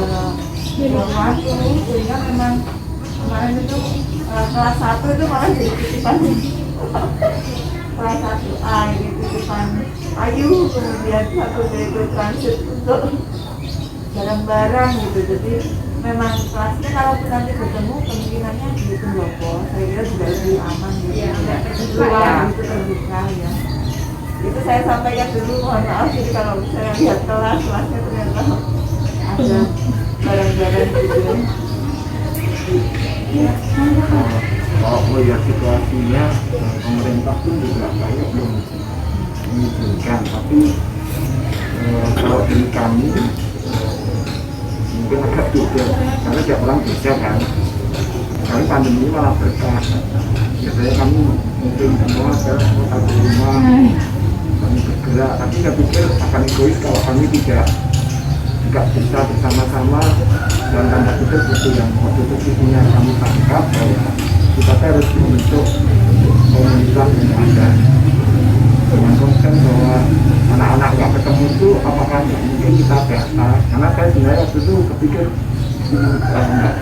luar, sehingga memang kemarin itu kelas 1 itu malah jadi titipan kelas 1A ini titipan Ayu, kemudian satu itu transit untuk barang-barang gitu. Jadi memang kelasnya kalau nanti bertemu kemungkinannya di pendopo saya kira juga lebih aman gitu ya, tidak terbuka gitu, terbuka ya. Itu saya sampaikan dulu, mohon maaf jadi kalau saya lihat kelasnya ternyata ada barang-barang gitu ya. Kalau melihat situasinya pemerintah pun juga kayak belum mengizinkan, tapi kalau dari kami mungkin agak beda karena tiap orang beda kan. Kali pandemi ini malah berkah. Biasanya kami mungkin semua ke kota rumah, kami bergerak, tapi saya pikir akan egois kalau kami tidak bisa bersama-sama dan tanda kutip itu yang waktu itu punya kami tangkap bahwa kita harus membentuk komunitas yang ada dengan konsep bahwa anak-anak nggak ketemu itu apakah mungkin kita biasa, karena saya sebenarnya waktu itu kepikir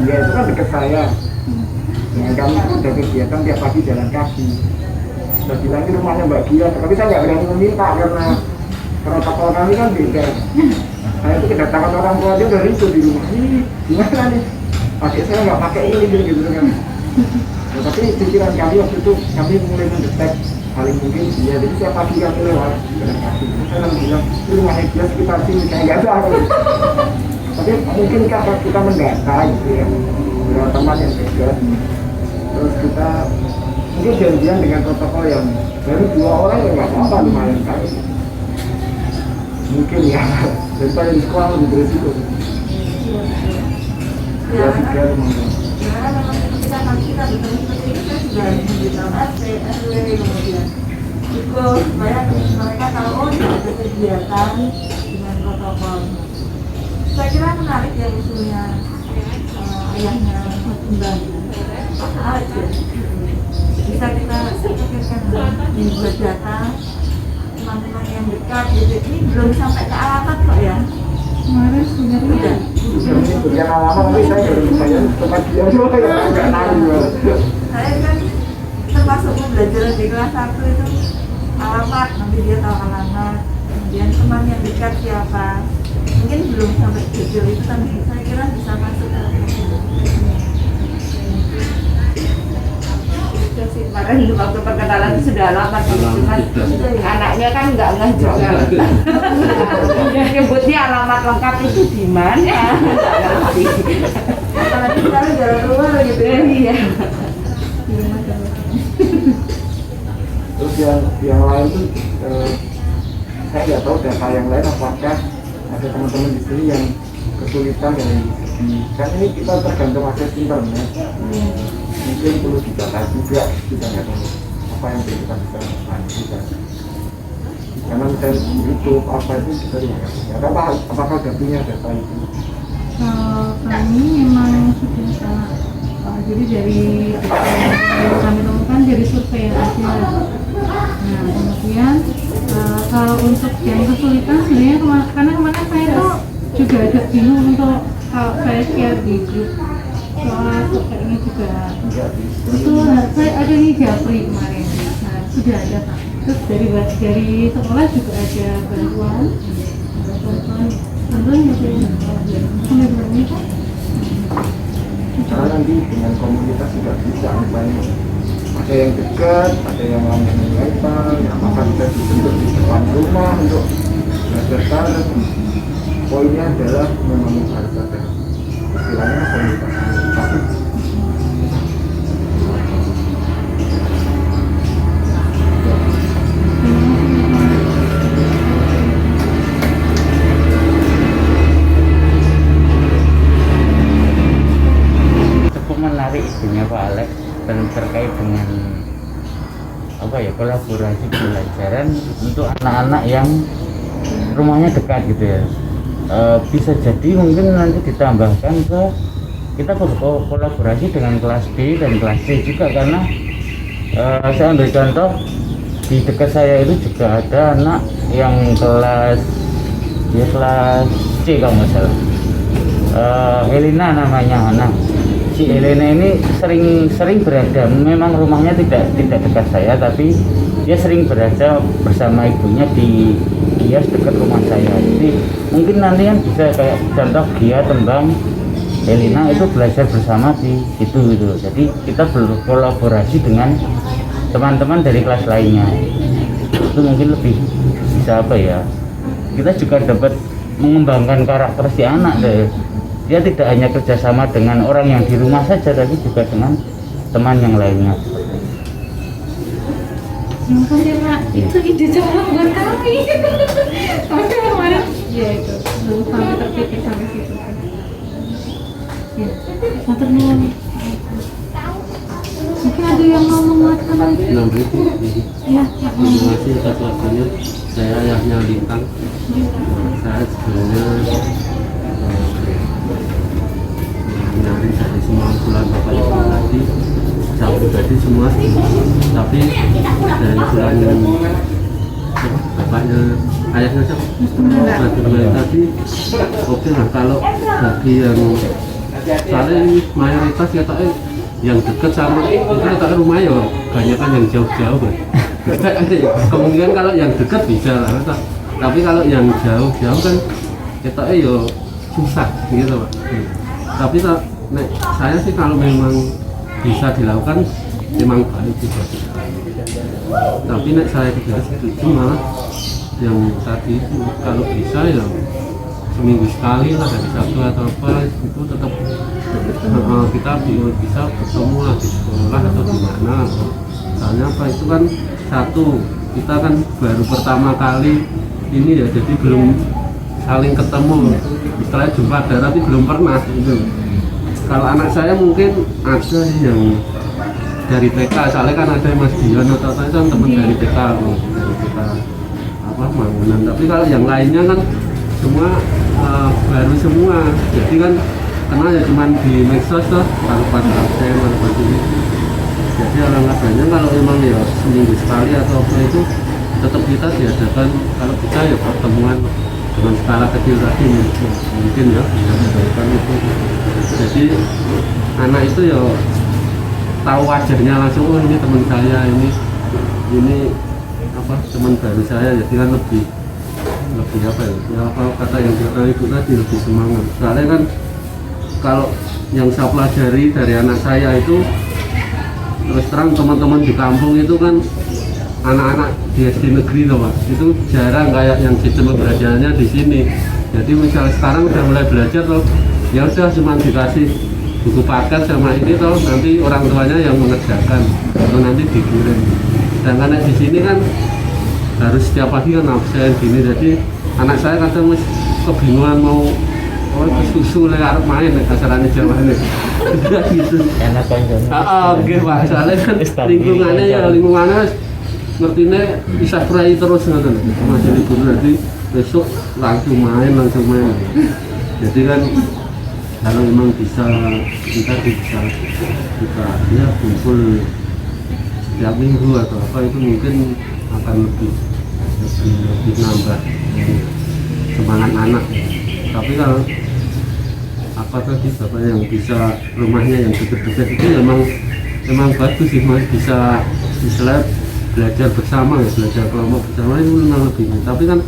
dia itu kan dekat saya dengan kami itu ada kegiatan tiap pagi jalan kaki. Saya bilang ini rumahnya Mbak Gia, tapi saya nggak berani meminta karena protokol kami kan beda. saya itu kedatangan orang tua dia dari itu di rumah ini gimana nih pakai saya nggak pakai ini gitu kan. Nah, tapi pikiran kami waktu itu kami mulai mendetek paling mungkin dia jadi setiap pagi kami lewat jalan kaki saya langsung bilang ini rumahnya dia sekitar sini kayak nggak tahu. Tapi mungkin kalau kita mendata gitu ya beberapa teman yang dekat terus kita mungkin janjian dengan protokol yang baru 2 orang yang nggak apa-apa lumayan kali mungkin ya daripada di sekolah lebih beresiko ya 3 lumayan. Karena memang ketika kita bertemu seperti itu kita sudah memberitahu RT, RW kemudian ikut supaya mereka tahu oh ini ada kegiatan dengan protokol. Saya kira menarik ya usulnya ayahnya Mbak. Aja bisa kita pikirkan buat data teman-teman yang dekat gitu. Ini belum sampai ke alamat kok ya. Kemarin sebenarnya Yang lama tapi saya baru saya tempat dia juga yang agak nangis. Saya kan termasuk belajar di kelas 1 itu alamat, nanti dia tahu alamat, kemudian teman yang dekat siapa. Mungkin belum sampai detail itu, tapi saya kira bisa masuk ke kemarin waktu perkenalan itu sudah alamat cuman anaknya kan nggak ngeh juga nyebutnya alamat lengkap itu di mana nggak ngerti apalagi sekarang jalan luar gitu ya. Iya. Terus yang lain tuh saya nggak tahu data yang lain apakah ada teman-teman di sini yang kesulitan dari segi kan ini kita tergantung akses internet mungkin perlu didata juga kita nggak tahu apa yang kita bisa bantu kan karena misalnya YouTube apa itu kita nggak tahu apakah sudah punya data itu. kami memang sudah jadi dari yang kami temukan dari survei yang ada. Nah kemudian kalau untuk yang kesulitan sebenarnya karena kemarin saya juga agak bingung untuk kalau saya share di grup soal survei ini juga itu saya ada nih Japri kemarin. Nah sudah ada Pak. Terus dari sekolah juga ada bantuan karena nanti dengan komunitas juga bisa misalnya ada yang dekat, ada yang langsung lebar, yang akan bisa dibentuk di depan rumah untuk belajar. Poinnya adalah memang harus ada istilahnya komunitas tapi menarik isunya Pak Alex dan terkait dengan apa ya kolaborasi pembelajaran untuk anak-anak yang rumahnya dekat gitu ya. Bisa jadi mungkin nanti ditambahkan ke kita kolaborasi dengan kelas B dan kelas C juga karena saya ambil contoh di dekat saya itu juga ada anak yang kelas C kalau nggak salah Helena namanya. Nah si Helena ini sering berada, memang rumahnya tidak dekat saya tapi dia sering berada bersama ibunya di kios dekat rumah saya. Jadi mungkin nanti kan bisa kayak contoh Gia Tembang Helena itu belajar bersama di situ gitu. Jadi kita berkolaborasi dengan teman-teman dari kelas lainnya. Itu mungkin lebih bisa apa ya? Kita juga dapat mengembangkan karakter si anak deh. Dia tidak hanya kerjasama dengan orang yang di rumah saja, tapi juga dengan teman yang lainnya. Terima kasih Pak, itu ide cemerlang buat kami. Tapi kemarin ya itu belum sampai terpikir sampai situ. Ya, matur nuwun. Mungkin ada yang mau menguatkan lagi? 6.000. Ya, Terima kasih atas waktunya. Saya ayahnya Lintang. Saya sebenarnya nyari dari semua usulan Bapak Ibu tadi, saya pribadi semua, tapi dari usulan bapaknya, ayahnya tadi, oke lah kalau bagi yang saling mayoritas ya tak yang dekat sama itu tak rumah ya banyak kan yang jauh-jauh kan. Kemungkinan kalau yang dekat bisa lah, tapi kalau yang jauh-jauh kan kita yo susah gitu Pak. Tapi nek saya sih kalau memang bisa dilakukan memang baik juga. Tapi nek saya tidak setuju malah yang tadi itu kalau bisa ya seminggu sekali lah dari Sabtu atau apa itu tetap kita bisa bertemu lah di sekolah atau di mana. Soalnya apa itu kan satu kita kan baru pertama kali ini ya jadi belum saling ketemu istilahnya jumpa ada tapi belum pernah gitu. Kalau anak saya mungkin ada sih yang dari TK soalnya kan ada Mas Dion atau itu kan teman dari TK apa Mangunan, tapi kalau yang lainnya kan semua baru semua jadi kan kenal ya cuman di medsos tuh baru pada absen baru pada ini. Jadi alangkah kalau memang ya seminggu sekali atau apa itu tetap kita diadakan kalau bisa ya pertemuan dengan skala kecil tadi mungkin ya diadakan itu. Jadi anak itu ya tahu wajarnya langsung, oh ini teman saya, ini apa teman baru saya, jadi kan lebih apa ya apa kata yang kata ibu tadi lebih semangat. Soalnya kan kalau yang saya pelajari dari anak saya itu terus terang teman-teman di kampung itu kan anak-anak di SD negeri loh Pak, itu jarang kayak yang sistem pembelajarannya di sini. Jadi misalnya sekarang udah mulai belajar loh, ya udah cuma dikasih buku paket sama ini toh nanti orang tuanya yang mengerjakan atau nanti dikirim. Sedangkan di sini kan harus setiap pagi kan absen gini, jadi anak saya kadang masih kebingungan mau susu arep main kasarannya Jawa ini gitu. Enak kan Oke Pak, soalnya kan lingkungannya ngertinya bisa prai terus ngoten. Masih libur nanti besok langsung main. Jadi kan kalau memang bisa kita ya kumpul setiap minggu atau apa itu mungkin akan lebih nambah semangat anak. Tapi kalau apa tadi bapak yang bisa rumahnya yang dekat-dekat itu memang bagus sih Mas, bisa istilah belajar bersama ya, belajar kelompok bersama itu memang lebih. Tapi kan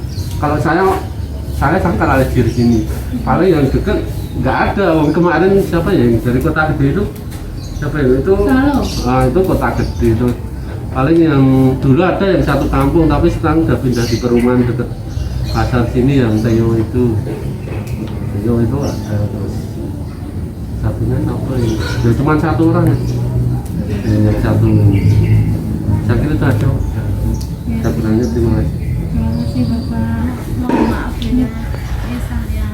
kalau saya sangkal alergi di sini paling yang dekat nggak ada. Kemarin siapa ya yang dari Kota Gede itu siapa ya itu itu Kota Gede itu paling yang dulu ada yang satu kampung tapi sekarang udah pindah di perumahan dekat pasar sini yang Teo itu ada terus satunya apa ya cuma satu orang ya yang satu saya kira itu aja saya kurangnya terima kasih. Terima kasih Bapak. Mohon maaf ya misalnya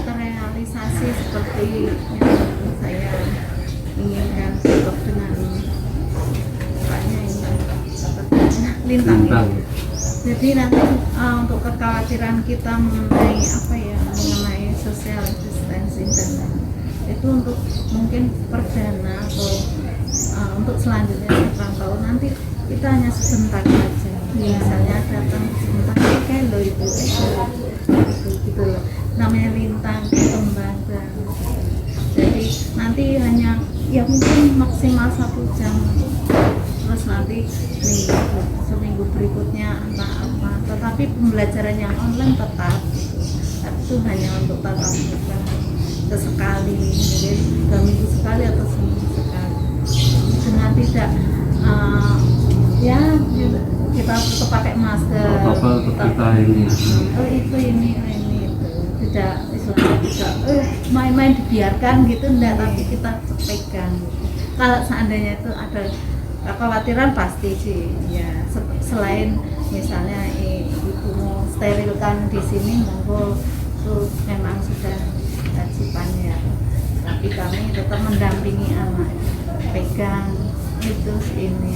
terrealisasi seperti yang saya inginkan untuk dengan Bapaknya ini Lintang. Jadi nanti untuk kekhawatiran kita mengenai apa ya mengenai social distancing dan itu untuk mungkin perdana atau untuk selanjutnya tahun nanti kita hanya sebentar saja. Misalnya datang sebentar kayak lo itu gitu loh. Namanya Lintang Tembaga. Jadi nanti hanya ya mungkin maksimal 1 jam. Terus nanti seminggu berikutnya entah apa. Tetapi pembelajaran yang online tetap itu hanya untuk tatap muka sesekali, jadi 2 minggu sekali atau seminggu sekali. Dengan tidak ya kita tetap pakai masker. Kita ini. Ini tidak istilahnya tidak main-main dibiarkan gitu enggak, tapi kita pegang. Kalau seandainya itu ada kekhawatiran pasti sih ya selain misalnya ibu mau sterilkan di sini monggo itu memang sudah kewajibannya, tapi kami tetap mendampingi anak pegang itu ini.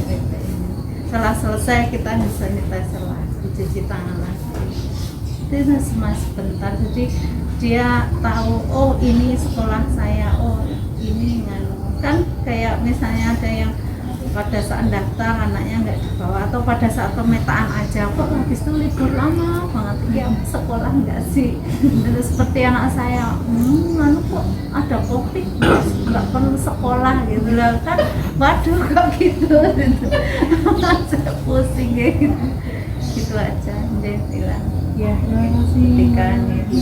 Setelah selesai kita bisa sanitizer lagi, cuci tangan lagi itu cuma sebentar, jadi dia tahu oh ini sekolah saya, oh ini kan kayak misalnya ada yang pada saat daftar anaknya nggak dibawa atau pada saat pemetaan aja kok habis itu libur lama banget ya sekolah nggak sih. Terus seperti anak saya lalu kok ada covid nggak perlu sekolah gitu lah kan, waduh kok gitu saya pusing gitu aja dia bilang Ya, terima kasih. pendidikan gitu.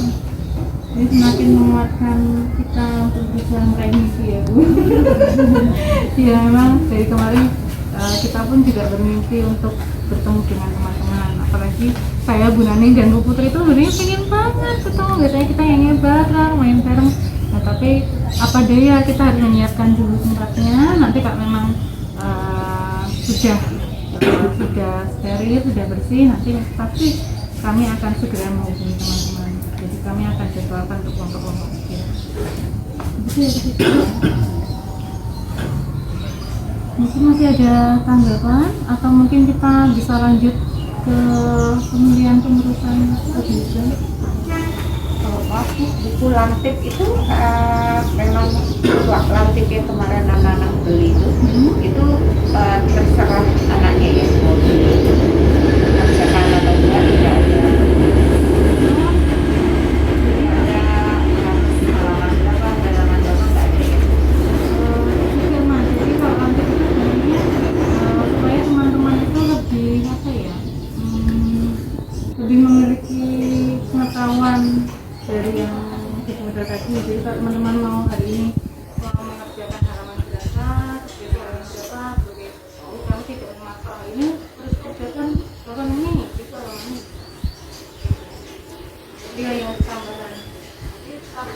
Ini semakin menguatkan kita untuk bisa meraih mimpi ya Bu. Ya memang dari kemarin kita pun juga bermimpi untuk bertemu dengan teman-teman. Apalagi saya, Bu Nani dan Bu Putri itu sebenarnya pengen banget ketemu, biasanya kita nyanyi bareng, main bareng. Nah tapi apa daya, kita harus menyiapkan dulu tempatnya. Nanti kalau memang sudah steril, sudah bersih, nanti pasti kami akan segera menghubungi teman-teman. Jadi kami akan jadwalkan untuk kelompok-kelompok kecil. Mungkin masih ada tanggapan atau mungkin kita bisa lanjut ke pemilihan pengurusan kebijakan. Kalau waktu buku lantip itu memang lantip yang kemarin anak-anak beli itu terserah anaknya ya mau kerjakan atau enggak, tidak ada. Lebih memiliki pengetahuan dari yang kita tadi. Jadi kalau teman-teman mau hari ini mau mengerjakan halaman berapa, terus halaman berapa, jadi kami tidak memakai ini terus kerjakan halaman ini, itu halaman ini. Dia yang tambahan.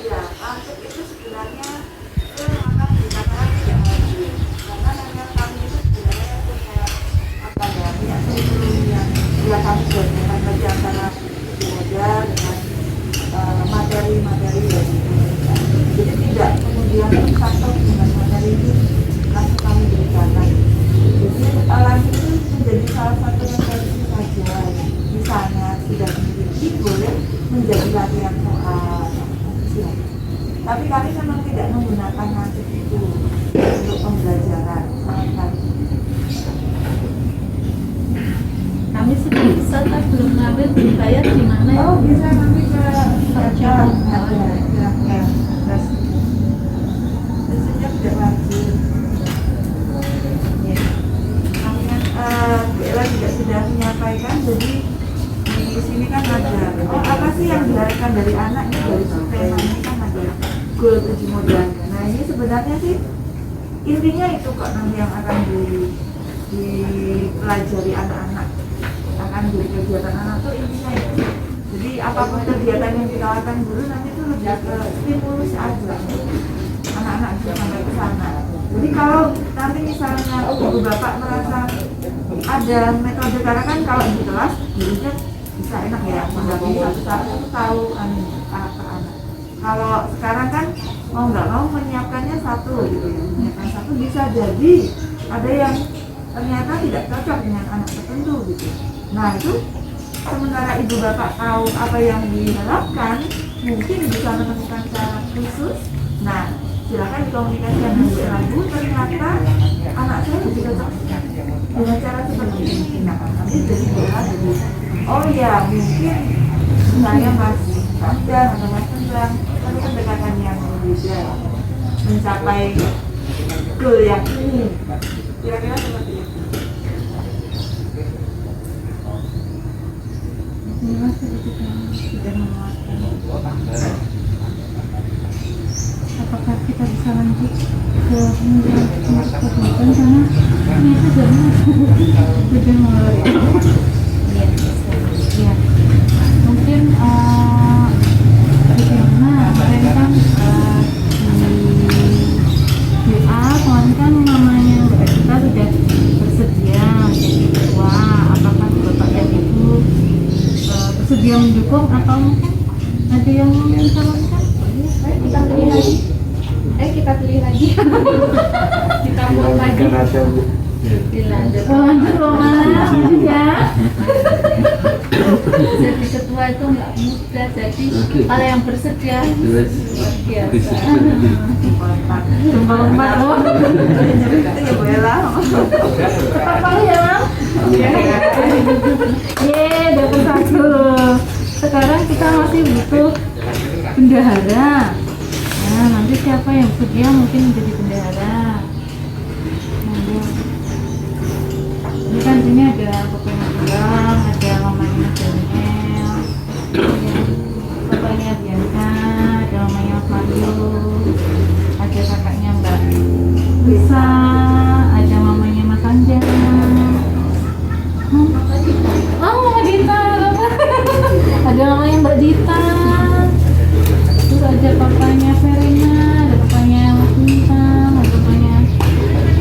Ya, lantip itu sebenarnya itu akan dikatakan tidak wajib karena hanya kami itu sebenarnya punya apa ya, yang kami gabungkan saja antara modal dengan materi-materi dari Indonesia. Jadi tidak kemudian satu dengan materi itu langsung kami berikan. Jadi lantip itu menjadi salah satu referensi saja. Misalnya tidak memiliki boleh menjadi latihan soal. Tapi kami memang tidak menggunakan lantip itu untuk pembelajaran sama sekali. Kami sudah bisa kan belum ngambil dibayar di mana? Oh bisa nanti ke kerja ada ya terus sejak tidak wajib. Kami kan Bella juga sudah menyampaikan, jadi di sini kan ada apa sih yang diharapkan dari anak ini, dari survei ini kan ada goal 7 modal. Nah ini sebenarnya sih intinya itu kok nanti yang akan dipelajari anak-anak, akan jadi kegiatan anak tuh intinya itu. Jadi apapun kegiatan yang ditawarkan guru nanti itu lebih ke stimulus aja anak-anak bisa sampai ke sana. Jadi kalau nanti misalnya ibu bapak merasa ada metode, karena kan kalau di kelas gurunya bisa enak ya mendampingi satu-satu tahu karakter anak. Kalau sekarang kan mau nggak mau menyiapkannya satu gitu ya, menyiapkan satu bisa jadi ada yang ternyata tidak cocok dengan anak tertentu gitu. Nah itu sementara ibu bapak tahu apa yang diharapkan, mungkin bisa menemukan cara khusus. Nah silakan dikomunikasikan dengan Bu Elabu, ternyata anak saya lebih cocok dengan cara seperti ini. Nah nanti jadi Bu Elabu, oh ya mungkin saya masih ada atau Mas Tendang, tapi pendekatan yang berbeda mencapai goal yang ini, kira-kira seperti itu. Terima kasih sudah menguatkan. Apakah kita bisa lanjut ke pemilihan kegiatan sana? Ini sudah mulai. Iya, bisa. Ya, mungkin bagaimana kemarin kan di WA kemarin kan namanya kita sudah bersedia jadi ketua. Apakah bapak dan ibu bersedia mendukung atau mungkin ada yang mencalonkan? Kita pilih lagi. Kita pilih lagi. Kita buat lagi. Dilanjut. Lanjut ya. Jadi ketua itu nggak mudah, jadi kalau yang bersedia luar biasa. Lompat loh. Itu ya Bu Ella. Cepat kali ya, Mam. Dapat satu. Sekarang kita masih butuh bendahara. Nah, nanti siapa yang bersedia mungkin menjadi bendahara. Ini kan sini ada Bapak Magelang, ada Mamanya Daniel, bapaknya Bianca, ada papanya Verena, ada papanya Mas Bintang, ada papanya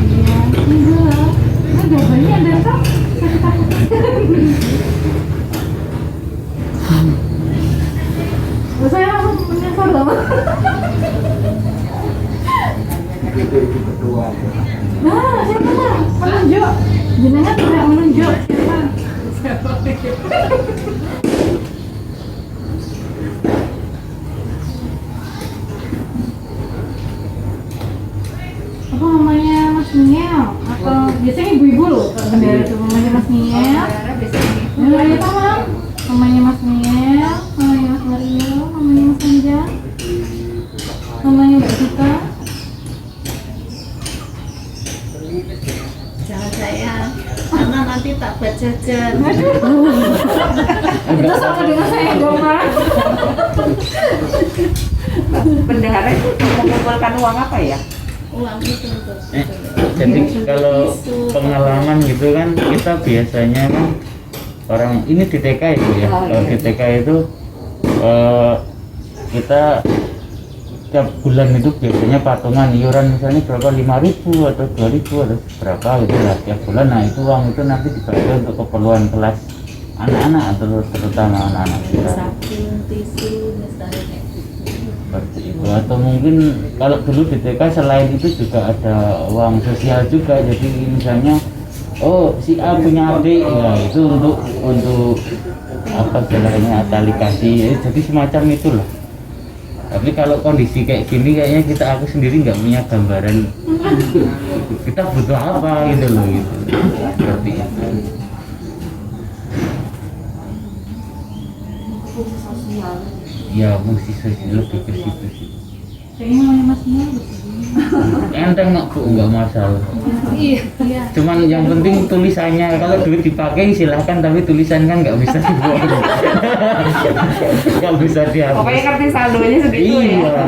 dia enggak ada banyak ada kan sakit takut. Saya langsung menyesal loh. Itu ketua. Nah, siapa lah? Menunjuk. Jenengan tidak menunjuk siapa? Apa namanya Mas Niel? Atau biasanya ibu-ibu loh kalau bendera itu namanya Mas Niel. Nah, itu Mam. Namanya Mas Niel, namanya Mas Mario, namanya Mas Anja, namanya Mbak Dita. Jangan saya, karena nanti tak buat jajan. Itu sama dengan saya dong, Mas. Bendahara itu mengumpulkan uang apa ya? Uang itu untuk Jadi kalau pengalaman gitu kan kita biasanya kan orang ini di TK itu ya. Oh, Kalau iya. di TK itu kita tiap bulan itu biasanya patungan iuran misalnya berapa 5.000 atau 2.000 atau berapa gitu lah tiap bulan. Nah itu uang itu nanti dipakai untuk keperluan kelas anak-anak atau terutama anak-anak kita. sabun, tisu, misalnya kayak gitu. Seperti itu. Atau mungkin kalau dulu di TK selain itu juga ada uang sosial juga. Jadi misalnya oh si A punya adik ya itu untuk apa istilahnya tali kasih ya, jadi semacam itulah. Tapi kalau kondisi kayak gini kayaknya aku sendiri nggak punya gambaran kita butuh apa gitu loh gitu. Seperti itu. Ya fungsi sosial lebih ke situ sih. Kayaknya namanya Mas Niel betul. Enteng nggak bu, nggak masalah. Iya, iya. Cuman yang penting tulisannya, kalau duit dipakai silahkan, tapi tulisan kan nggak bisa dibuang. Nggak bisa dihapus. Pokoknya ngerti saldonya segitu Iya. ya.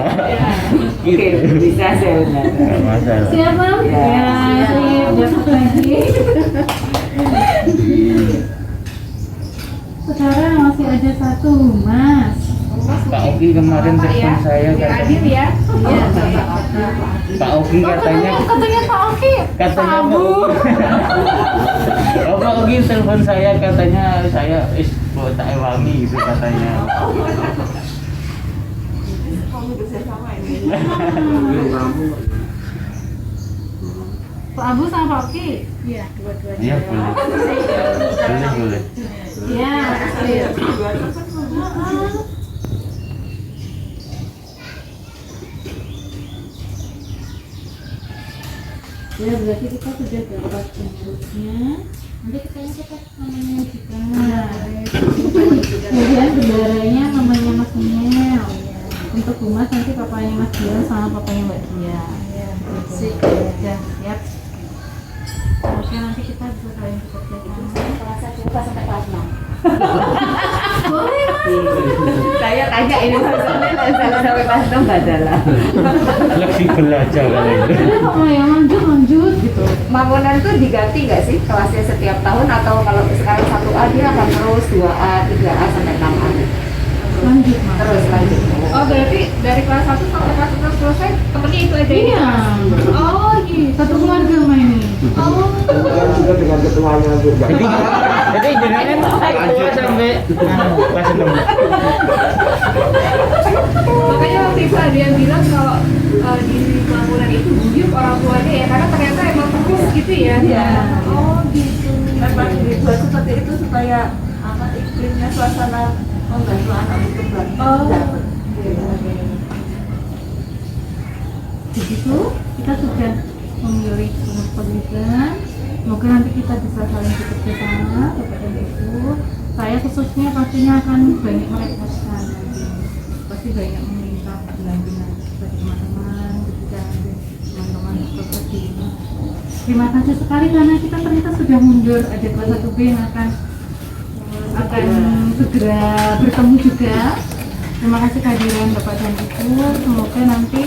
Oke, Gitu. bisa saya benar. Nggak masalah. Siap, Mam? Ya. Ya, sip. Besok lagi. Sekarang masih ada satu, Mas. Pak Oki kemarin telepon saya Adil ya? Iya, Pak Oki katanya Katanya Pak Oki. katanya Pak Abu. Oh, Pak Oki telepon saya katanya saya buat tak wangi gitu katanya. Pak Abu sama Pak Oki. iya, dua-duanya. Iya boleh. Boleh. Iya. Ya berarti kita sudah dapat bentuknya. Nanti kita dapat namanya juga. Kemudian bendaranya namanya Mas Niel. Untuk Humas nanti papanya Mas Dia sama papanya Mbak Dia. Iya, Sip. Ya, siap. Oke, nanti kita bisa saling bekerja sama. Boleh, Mas. Saya tanya ini maksudnya saya sampai kelas 6 nggak jalan. Fleksibel aja kali itu. Udah kok mau yang lanjut gitu. Bangunan tuh diganti nggak sih kelasnya setiap tahun atau kalau sekarang 1A dia akan terus 2A, 3A sampai 6A Lanjut, Mas. terus lanjut. Oh berarti dari kelas 1 sampai kelas 6 selesai temennya itu aja ini? Iya. Oh gitu. Satu keluarga sama ini. Oh. Kemudian juga dengan ketuanya juga. Jadi jenengan ketua sampai kelas 6. Makanya waktu itu ada yang bilang kalau di bangunan itu guyup orang tuanya ya karena ternyata emang terus gitu ya. Iya. Oh gitu. Memang dibuat seperti itu supaya apa iklimnya suasana membantu anak untuk belajar. Oh. Begitu kita sudah memilih pemilihan. Semoga nanti kita bisa saling bekerja sama kepada Ibu. Saya khususnya pastinya akan banyak merepotkan nanti. Pasti banyak meminta bilang-bilang kepada teman-teman ketika ada teman-teman seperti ini. Terima kasih sekali karena kita ternyata sudah mundur. Ada kelas 1B yang akan segera bertemu juga. Terima kasih kehadiran Bapak dan Ibu. Semoga nanti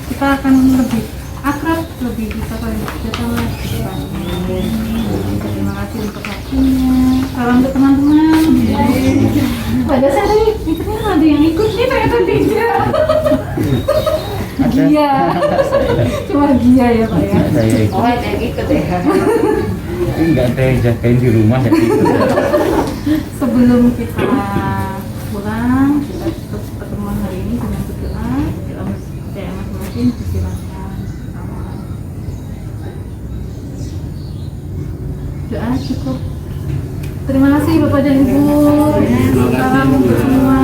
kita akan lebih akrab, lebih bisa saling bekerja sama ke depannya. Terima kasih untuk waktunya. Salam untuk teman-teman. Pada saya tadi mikirnya ada yang ikut nih ternyata tidak. Ada. Gia. Cuma Gia ya Pak ya. Saya ikut. Oh, ada yang ikut ya. Tapi nggak ada yang jagain di rumah jadi ikut. Sebelum kita pulang, kita tutup pertemuan hari ini dengan berdoa. Doa percaya masing-masing disilahkan. Doa cukup. Terima kasih Bapak dan Ibu. Salam untuk semua.